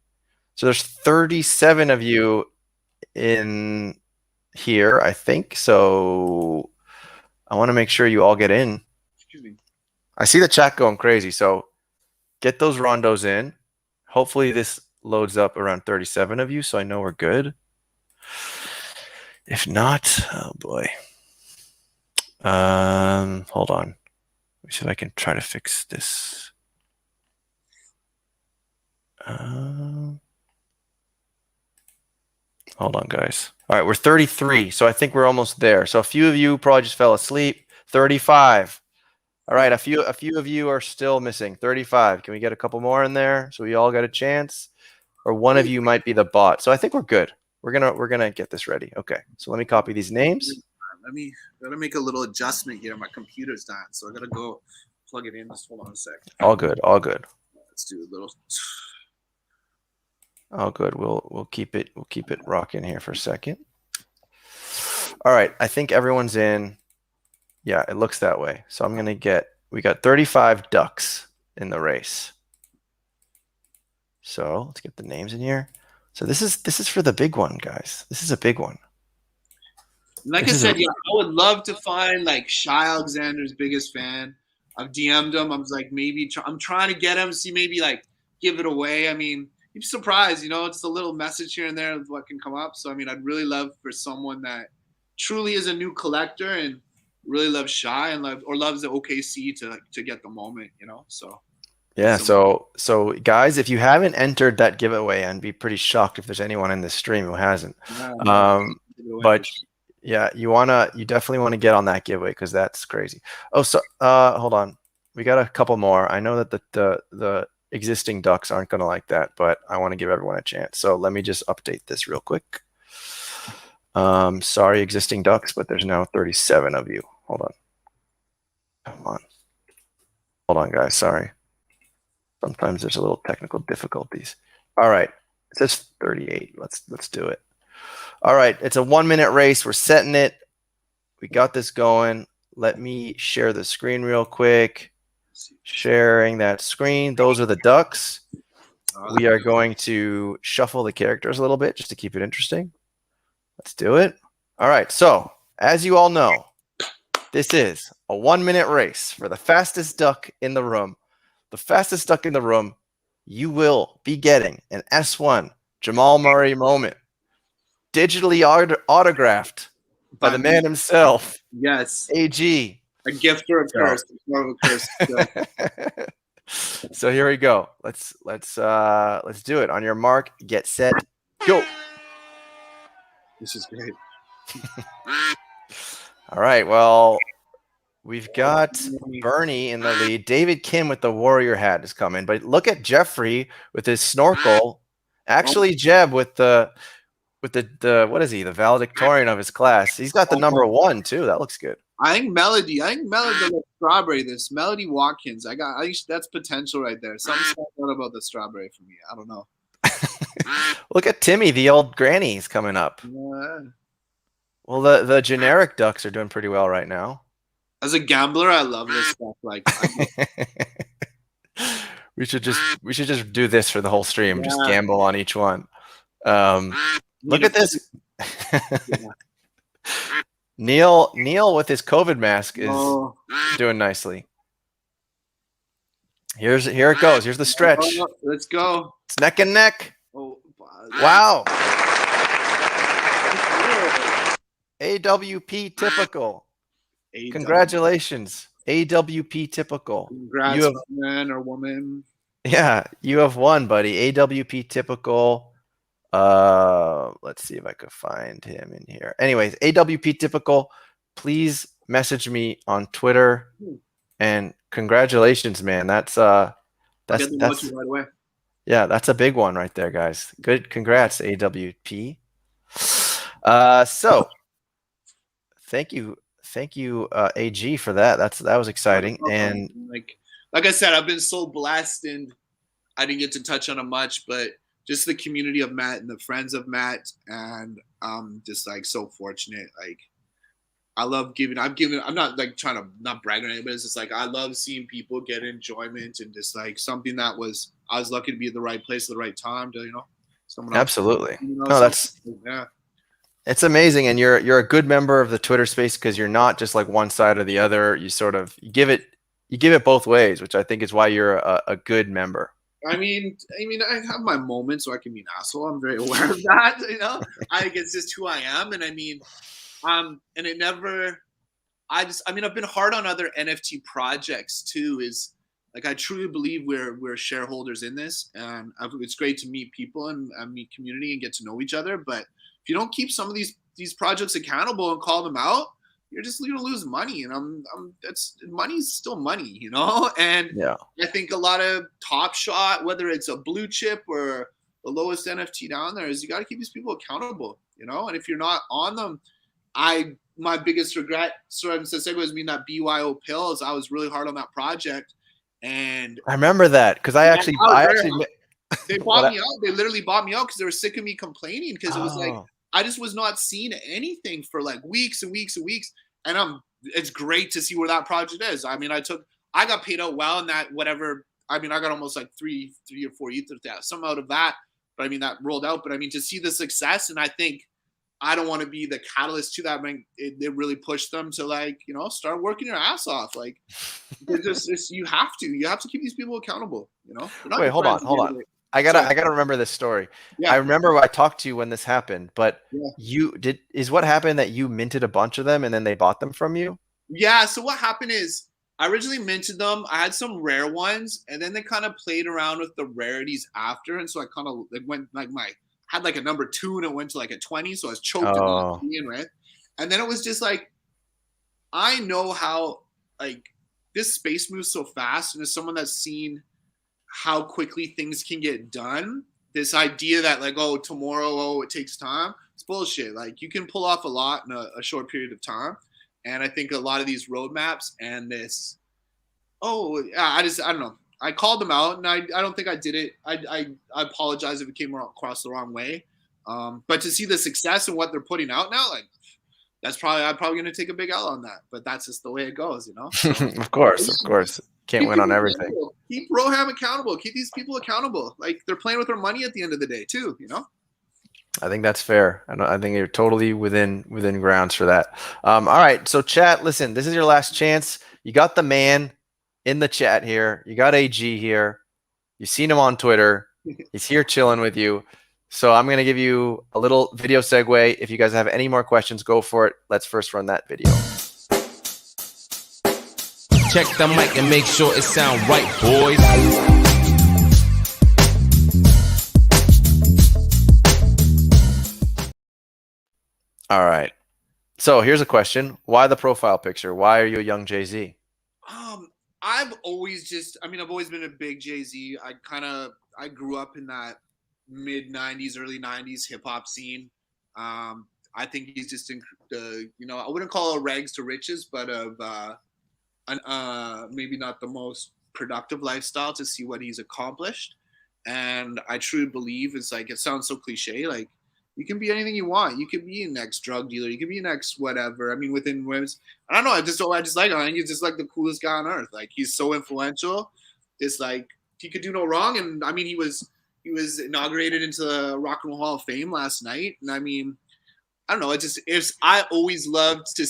Speaker 1: So there's 37 of you in here, I think. So I want to make sure you all get in.
Speaker 4: Excuse me.
Speaker 1: I see the chat going crazy. So get those rondos in. Hopefully this loads up around 37 of you, so I know we're good. If not, oh boy. Hold on. Let me see if I can try to fix this. Hold on, guys. All right, we're 33, so I think we're almost there. So a few of you probably just fell asleep. 35. All right, a few of you are still missing. 35. Can we get a couple more in there so we all get a chance? Or one of you might be the bot. So I think we're good. We're gonna get this ready. Okay. So let me copy these names.
Speaker 4: Gotta make a little adjustment here. My computer's dying, so I gotta go plug it in. Just hold on a sec.
Speaker 1: All good. All good.
Speaker 4: Let's do a little.
Speaker 1: Oh, good. We'll keep it rocking here for a second. All right. I think everyone's in. Yeah, it looks that way. So I'm gonna we got 35 ducks in the race. So let's get the names in here. So this is for the big one, guys. This is a big one.
Speaker 4: Like I said, yeah, I would love to find like Shy Alexander's biggest fan. I've DM'd him. I was like, maybe I'm trying to get him, see maybe like give it away. I mean, you'd be surprised, you know, it's a little message here and there of what can come up. So I mean, I'd really love for someone that truly is a new collector and really loves Shy and loves the OKC to get the moment, you know. So
Speaker 1: yeah, so guys, if you haven't entered that giveaway, I'd be pretty shocked if there's anyone in this stream who hasn't. But yeah, you definitely want to get on that giveaway because that's crazy. Oh, so hold on, we got a couple more. I know that the existing ducks aren't going to like that, but I want to give everyone a chance. So let me just update this real quick. Sorry, existing ducks, but there's now 37 of you. Hold on. Come on. Hold on, guys. Sorry. Sometimes there's a little technical difficulties. All right. It says 38. Let's do it. All right. It's a 1-minute race. We're setting it. We got this going. Let me share the screen real quick. Sharing that screen. Those are the ducks. We are going to shuffle the characters a little bit just to keep it interesting. Let's do it. All right. So as you all know, this is a 1-minute race for the fastest duck in the room. the fastest duck in the room, you will be getting an S1 Jamal Murray moment, digitally autographed by the man himself,
Speaker 4: Yes.
Speaker 1: AG.
Speaker 4: A gift or a curse. It's more of a curse.
Speaker 1: So here we go. Let's do it. On your mark, get set, go.
Speaker 4: This is great.
Speaker 1: All right. Well, we've got Bernie in the lead. David Kim with the Warrior hat is coming, but look at Jeffrey with his snorkel. Actually, Jeb with the what is he? The valedictorian of his class. He's got the number 1 too. That looks good.
Speaker 4: I think Melody the strawberry. This Melody Watkins. That's potential right there. Something about the strawberry for me. I don't know.
Speaker 1: Look at Timmy, the old granny's coming up.
Speaker 4: Yeah.
Speaker 1: Well, the generic ducks are doing pretty well right now.
Speaker 4: As a gambler, I love this stuff. Like,
Speaker 1: we should just do this for the whole stream. Yeah. Just gamble on each one. Look at this. Neil with his COVID mask is doing nicely. Here it goes. Here's the stretch.
Speaker 4: Let's go.
Speaker 1: It's neck and neck.
Speaker 4: Oh,
Speaker 1: wow. AWP typical. Congratulations. AWP typical.
Speaker 4: Congrats, man or woman.
Speaker 1: Yeah, you have won, buddy. AWP typical. Let's see if I could find him in here. Anyways, AWP typical. Please message me on Twitter. And congratulations, man. That's right away. Yeah, that's a big one right there, guys. Good, congrats, AWP. So thank you, AG, for that. That was exciting. And
Speaker 4: like I said, I've been so blessed, and I didn't get to touch on it much, but just the community of Matt and the friends of Matt, and just like so fortunate. Like, I love giving. I'm not like trying to not brag on anybody, but it's just like I love seeing people get enjoyment, and just like something that I was lucky to be at the right place at the right time to, someone else.
Speaker 1: Absolutely. No, it's amazing, and you're a good member of the Twitter space because you're not just like one side or the other. You sort of you give it both ways, which I think is why you're a good member.
Speaker 4: I mean, I have my moments so I can be an asshole. I'm very aware of that. I guess just who I am, and and it never. I've been hard on other NFT projects too. Is like I truly believe we're shareholders in this, and it's great to meet people and meet community and get to know each other. But if you don't keep some of these projects accountable and call them out, you're gonna lose money, and money's still money, And
Speaker 1: yeah, I
Speaker 4: think a lot of Top Shot, whether it's a blue chip or the lowest NFT down there, is you got to keep these people accountable, And if you're not on them, my biggest regret, was me that BYO pills. I was really hard on that project, and
Speaker 1: I remember that because I actually
Speaker 4: they bought me out. They literally bought me out because they were sick of me complaining because it was like. I just was not seeing anything for like weeks and weeks and weeks. And it's great to see where that project is. I got paid out well in that whatever. I got almost like three or four ETH of that, some out of that. But that rolled out. But to see the success, and I think I don't want to be the catalyst to that. It really pushed them to start working your ass off. Like you have to keep these people accountable.
Speaker 1: Wait, hold on. I gotta remember this story. Yeah. I remember I talked to you when this happened, but is what happened that you minted a bunch of them and then they bought them from you?
Speaker 4: Yeah. So what happened is I originally minted them. I had some rare ones, and then they kind of played around with the rarities after, and so I kind of went had like a number 2 and it went to like a 20, so I was choked in, right? And then it was just like I know how this space moves so fast, and as someone that's seen how quickly things can get done, this idea that tomorrow, it takes time, it's bullshit. Like you can pull off a lot in a short period of time. And I think a lot of these roadmaps and this, I don't know. I called them out, and I don't think I did it. I apologize if it came across the wrong way. But to see the success and what they're putting out now, I'm probably going to take a big L on that. But that's just the way it goes, So,
Speaker 1: Of course. Can't win on everything.
Speaker 4: Keep Roham accountable. Keep these people accountable. Like they're playing with their money at the end of the day too,
Speaker 1: I think that's fair. I think you're totally within grounds for that. All right. So chat, listen, this is your last chance. You got the man in the chat here. You got AG here. You've seen him on Twitter. He's here chilling with you. So I'm going to give you a little video segue. If you guys have any more questions, go for it. Let's first run that video.
Speaker 3: Check the mic and make sure it sound right, boys.
Speaker 1: All right. So here's a question. Why the profile picture? Why are you a young Jay-Z?
Speaker 4: I've always I've always been a big Jay-Z. I grew up in that mid 90s, early 90s hip hop scene. I think he's just I wouldn't call it rags to riches, but of maybe not the most productive lifestyle to see what he's accomplished. And I truly believe it's like, it sounds so cliche, like you can be anything you want. You can be an ex-drug dealer. You can be an ex-whatever. I mean, within women's, I don't know. I just like him. I think he's just like the coolest guy on earth. Like, he's so influential. It's like he could do no wrong. And I mean, he was inaugurated into the Rock and Roll Hall of Fame last night. And I mean, I don't know. I always loved to,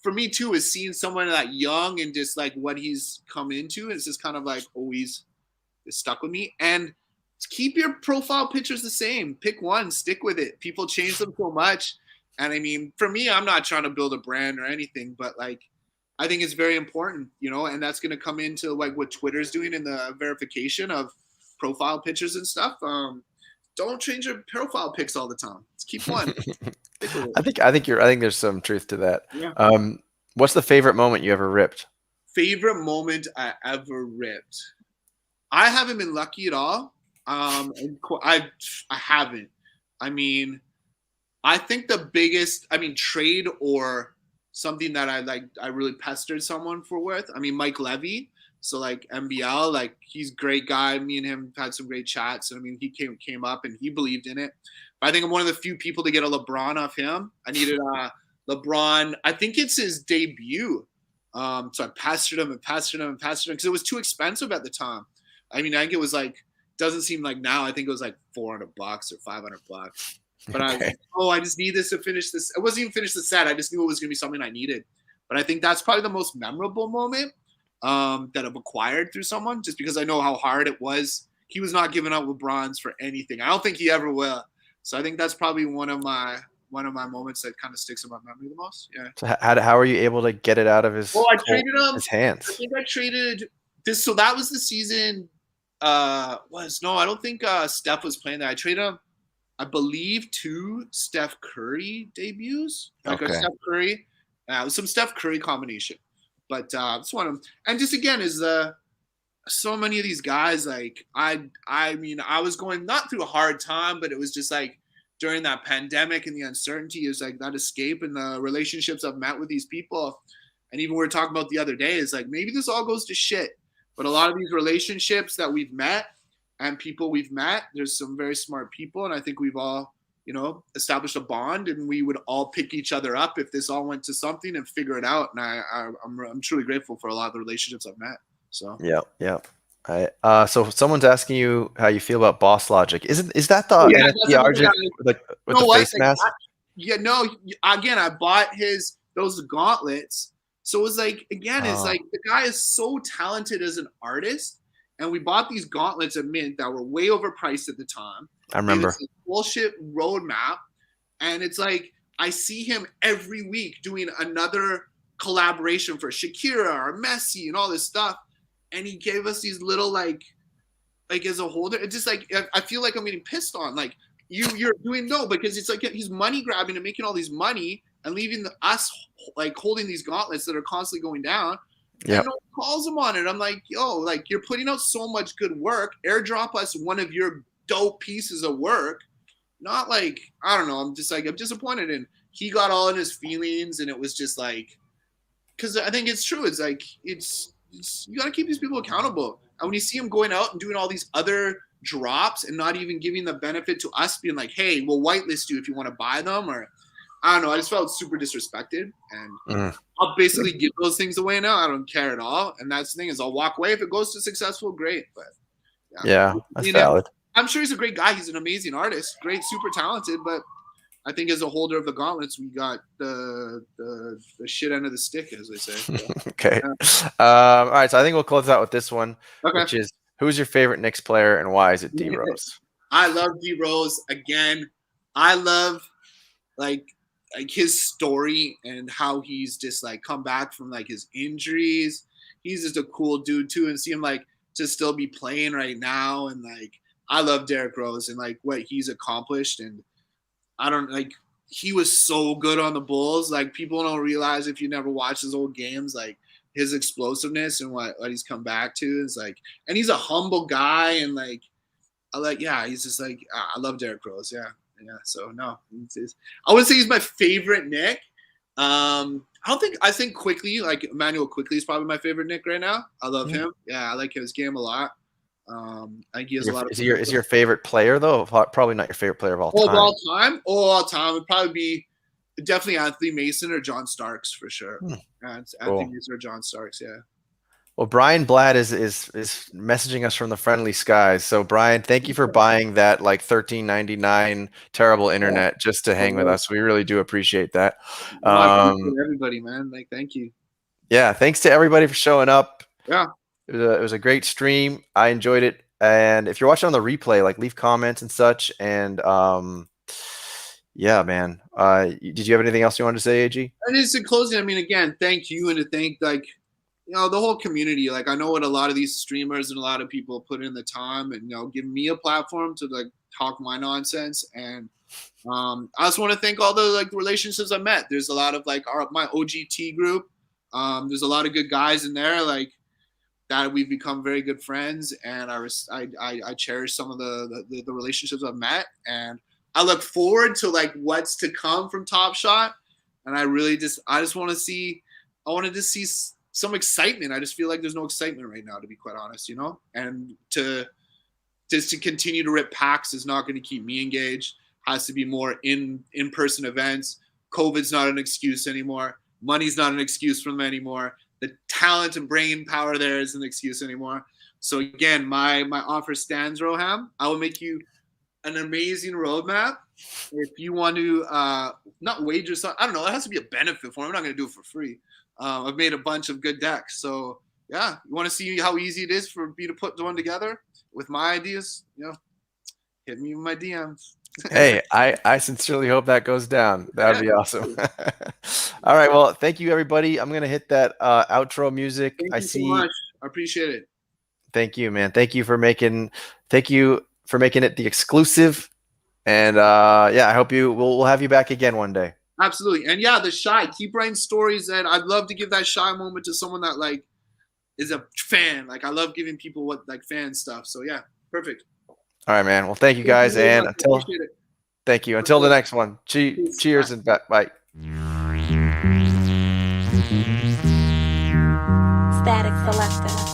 Speaker 4: for me too, is seeing someone that young and just like what he's come into. It's just kind of like always stuck with me. And keep your profile pictures the same. Pick one, stick with it. People change them so much. And I mean, for me, I'm not trying to build a brand or anything, but like, I think it's very important, and that's going to come into like what Twitter's doing in the verification of profile pictures and stuff. Don't change your profile pics all the time. Let's keep one.
Speaker 1: I think there's some truth to that.
Speaker 4: Yeah.
Speaker 1: What's the favorite moment you ever ripped?
Speaker 4: Favorite moment I ever ripped? I haven't been lucky at all. I haven't. I mean, I think the biggest, trade or something that I really pestered someone with. I mean, Mike Levy. So like MBL, like he's a great guy. Me and him had some great chats. And I mean, he came up and he believed in it. But I think I'm one of the few people to get a LeBron off him. I needed LeBron. I think it's his debut. So I pestered him because it was too expensive at the time. I mean, I think it was like, doesn't seem like now. I think it was like $400 or $500. But okay. I just need this to finish this. I wasn't even finished the set. I just knew it was going to be something I needed. But I think that's probably the most memorable moment that I've acquired through someone, just because I know how hard it was. He was not giving up with bronze for anything. I don't think he ever will. So I think that's probably one of my moments that kind of sticks in my memory the most. Yeah.
Speaker 1: So how are you able to get it out of his?
Speaker 4: I traded him.
Speaker 1: His hands.
Speaker 4: I think I traded this. So that was the season. I don't think Steph was playing that. I traded him, I believe, 2 Steph Curry debuts. Like a Steph Curry, it was some Steph Curry combination. But it's one of them. And just again, is so many of these guys, like I mean, I was going not through a hard time, but it was just like during that pandemic and the uncertainty is like that escape and the relationships I've met with these people. And even we were talking about the other day is like, maybe this all goes to shit. But a lot of these relationships that we've met and people we've met, there's some very smart people. And I think we've all, established a bond, and we would all pick each other up if this all went to something and figure it out. And I'm truly grateful for a lot of the relationships I've met. So
Speaker 1: yeah. So someone's asking you how you feel about Boss Logic. Is that the NFT artist with the face mask?
Speaker 4: Again, I bought those gauntlets. So it was like, again, it's like the guy is so talented as an artist, and we bought these gauntlets at Mint that were way overpriced at the time.
Speaker 1: I remember.
Speaker 4: It's a bullshit roadmap, and it's like I see him every week doing another collaboration for Shakira or Messi and all this stuff, and he gave us these little like as a holder. It's just like I feel like I'm getting pissed on. Like you're doing because it's like he's money grabbing and making all these money and leaving us like holding these gauntlets that are constantly going down. Yeah. And no one calls him on it. I'm like, yo, like you're putting out so much good work. Airdrop us one of your dope pieces of work. Not like, I don't know. I'm disappointed. And he got all in his feelings, and it was just like, because I think it's true. It's like, it's you got to keep these people accountable. And when you see him going out and doing all these other drops and not even giving the benefit to us being like, hey, we'll whitelist you if you want to buy them, or I don't know. I just felt super disrespected, and I'll basically give those things away now. I don't care at all. And that's the thing is I'll walk away. If it goes to successful, great. But
Speaker 1: yeah, that's valid.
Speaker 4: I'm sure he's a great guy. He's an amazing artist, great, super talented. But I think as a holder of the gauntlets, we got the shit end of the stick, as they say. So,
Speaker 1: Okay.
Speaker 4: yeah.
Speaker 1: All right. So I think we'll close out with this one,
Speaker 4: Okay.
Speaker 1: which is, who's your favorite Knicks player and why is it D Rose?
Speaker 4: I love D Rose again. I love like his story and how he's just like come back from like his injuries. He's just a cool dude too, and see him like to still be playing right now. And like I love Derrick Rose and like what he's accomplished. And I don't like he was so good on the Bulls. Like people don't realize if you never watch his old games, like his explosiveness and what he's come back to is like, and he's a humble guy and like I like, yeah, he's just like, I love Derrick Rose. Yeah. So no, I would say he's my favorite Nick. I think Quickly, like Emmanuel Quickly is probably my favorite Nick right now. I love him. Yeah. I like his game a lot. I think he has a lot of.
Speaker 1: Is your favorite player though? Probably not your favorite player of all time.
Speaker 4: All time would probably be definitely Anthony Mason or John Starks for sure. Anthony Mason or John Starks. Yeah.
Speaker 1: Well, Brian Blatt is messaging us from the friendly skies. So Brian, thank you for buying that like $13.99 terrible internet just to hang with us. We really do appreciate that.
Speaker 4: Everybody, man, like thank you.
Speaker 1: Yeah, thanks to everybody for showing up.
Speaker 4: Yeah,
Speaker 1: it was a great stream. I enjoyed it. And if you're watching on the replay, like leave comments and such. And yeah, man. Did you have anything else you wanted to say, AG?
Speaker 4: And just in closing, I mean, again, thank you, and to thank like. The whole community, like I know what a lot of these streamers and a lot of people put in the time and, give me a platform to like talk my nonsense. And I just want to thank all the like relationships I met. There's a lot of like my OGT group. There's a lot of good guys in there like that we've become very good friends. And I cherish some of the relationships I've met. And I look forward to like what's to come from Top Shot. And I just want to see, some excitement. I just feel like there's no excitement right now, to be quite honest, and to continue to rip packs is not going to keep me engaged. Has to be more in-person events. COVID's not an excuse anymore. Money's not an excuse for them anymore. The talent and brain power there isn't an excuse anymore. So again, my offer stands, Roham. I will make you an amazing roadmap. If you want to not wager something, I don't know, it has to be a benefit for me. I'm not going to do it for free. I've made a bunch of good decks. So, yeah, you want to see how easy it is for me to put one together with my ideas? Hit me with my DMs.
Speaker 1: Hey, I sincerely hope that goes down. That would be awesome. All right. Well, thank you, everybody. I'm going to hit that outro music.
Speaker 4: Thank you so much. I appreciate it.
Speaker 1: Thank you, man. Thank you for making it the exclusive. And yeah, I hope we'll have you back again one day.
Speaker 4: Absolutely. And yeah, the Shy, keep writing stories. And I'd love to give that Shy moment to someone that like is a fan. Like I love giving people what like fan stuff. So yeah, perfect.
Speaker 1: All right, man. Well, thank you guys. And thank you. Until the next one. Cheers and bye.
Speaker 5: Static Selector.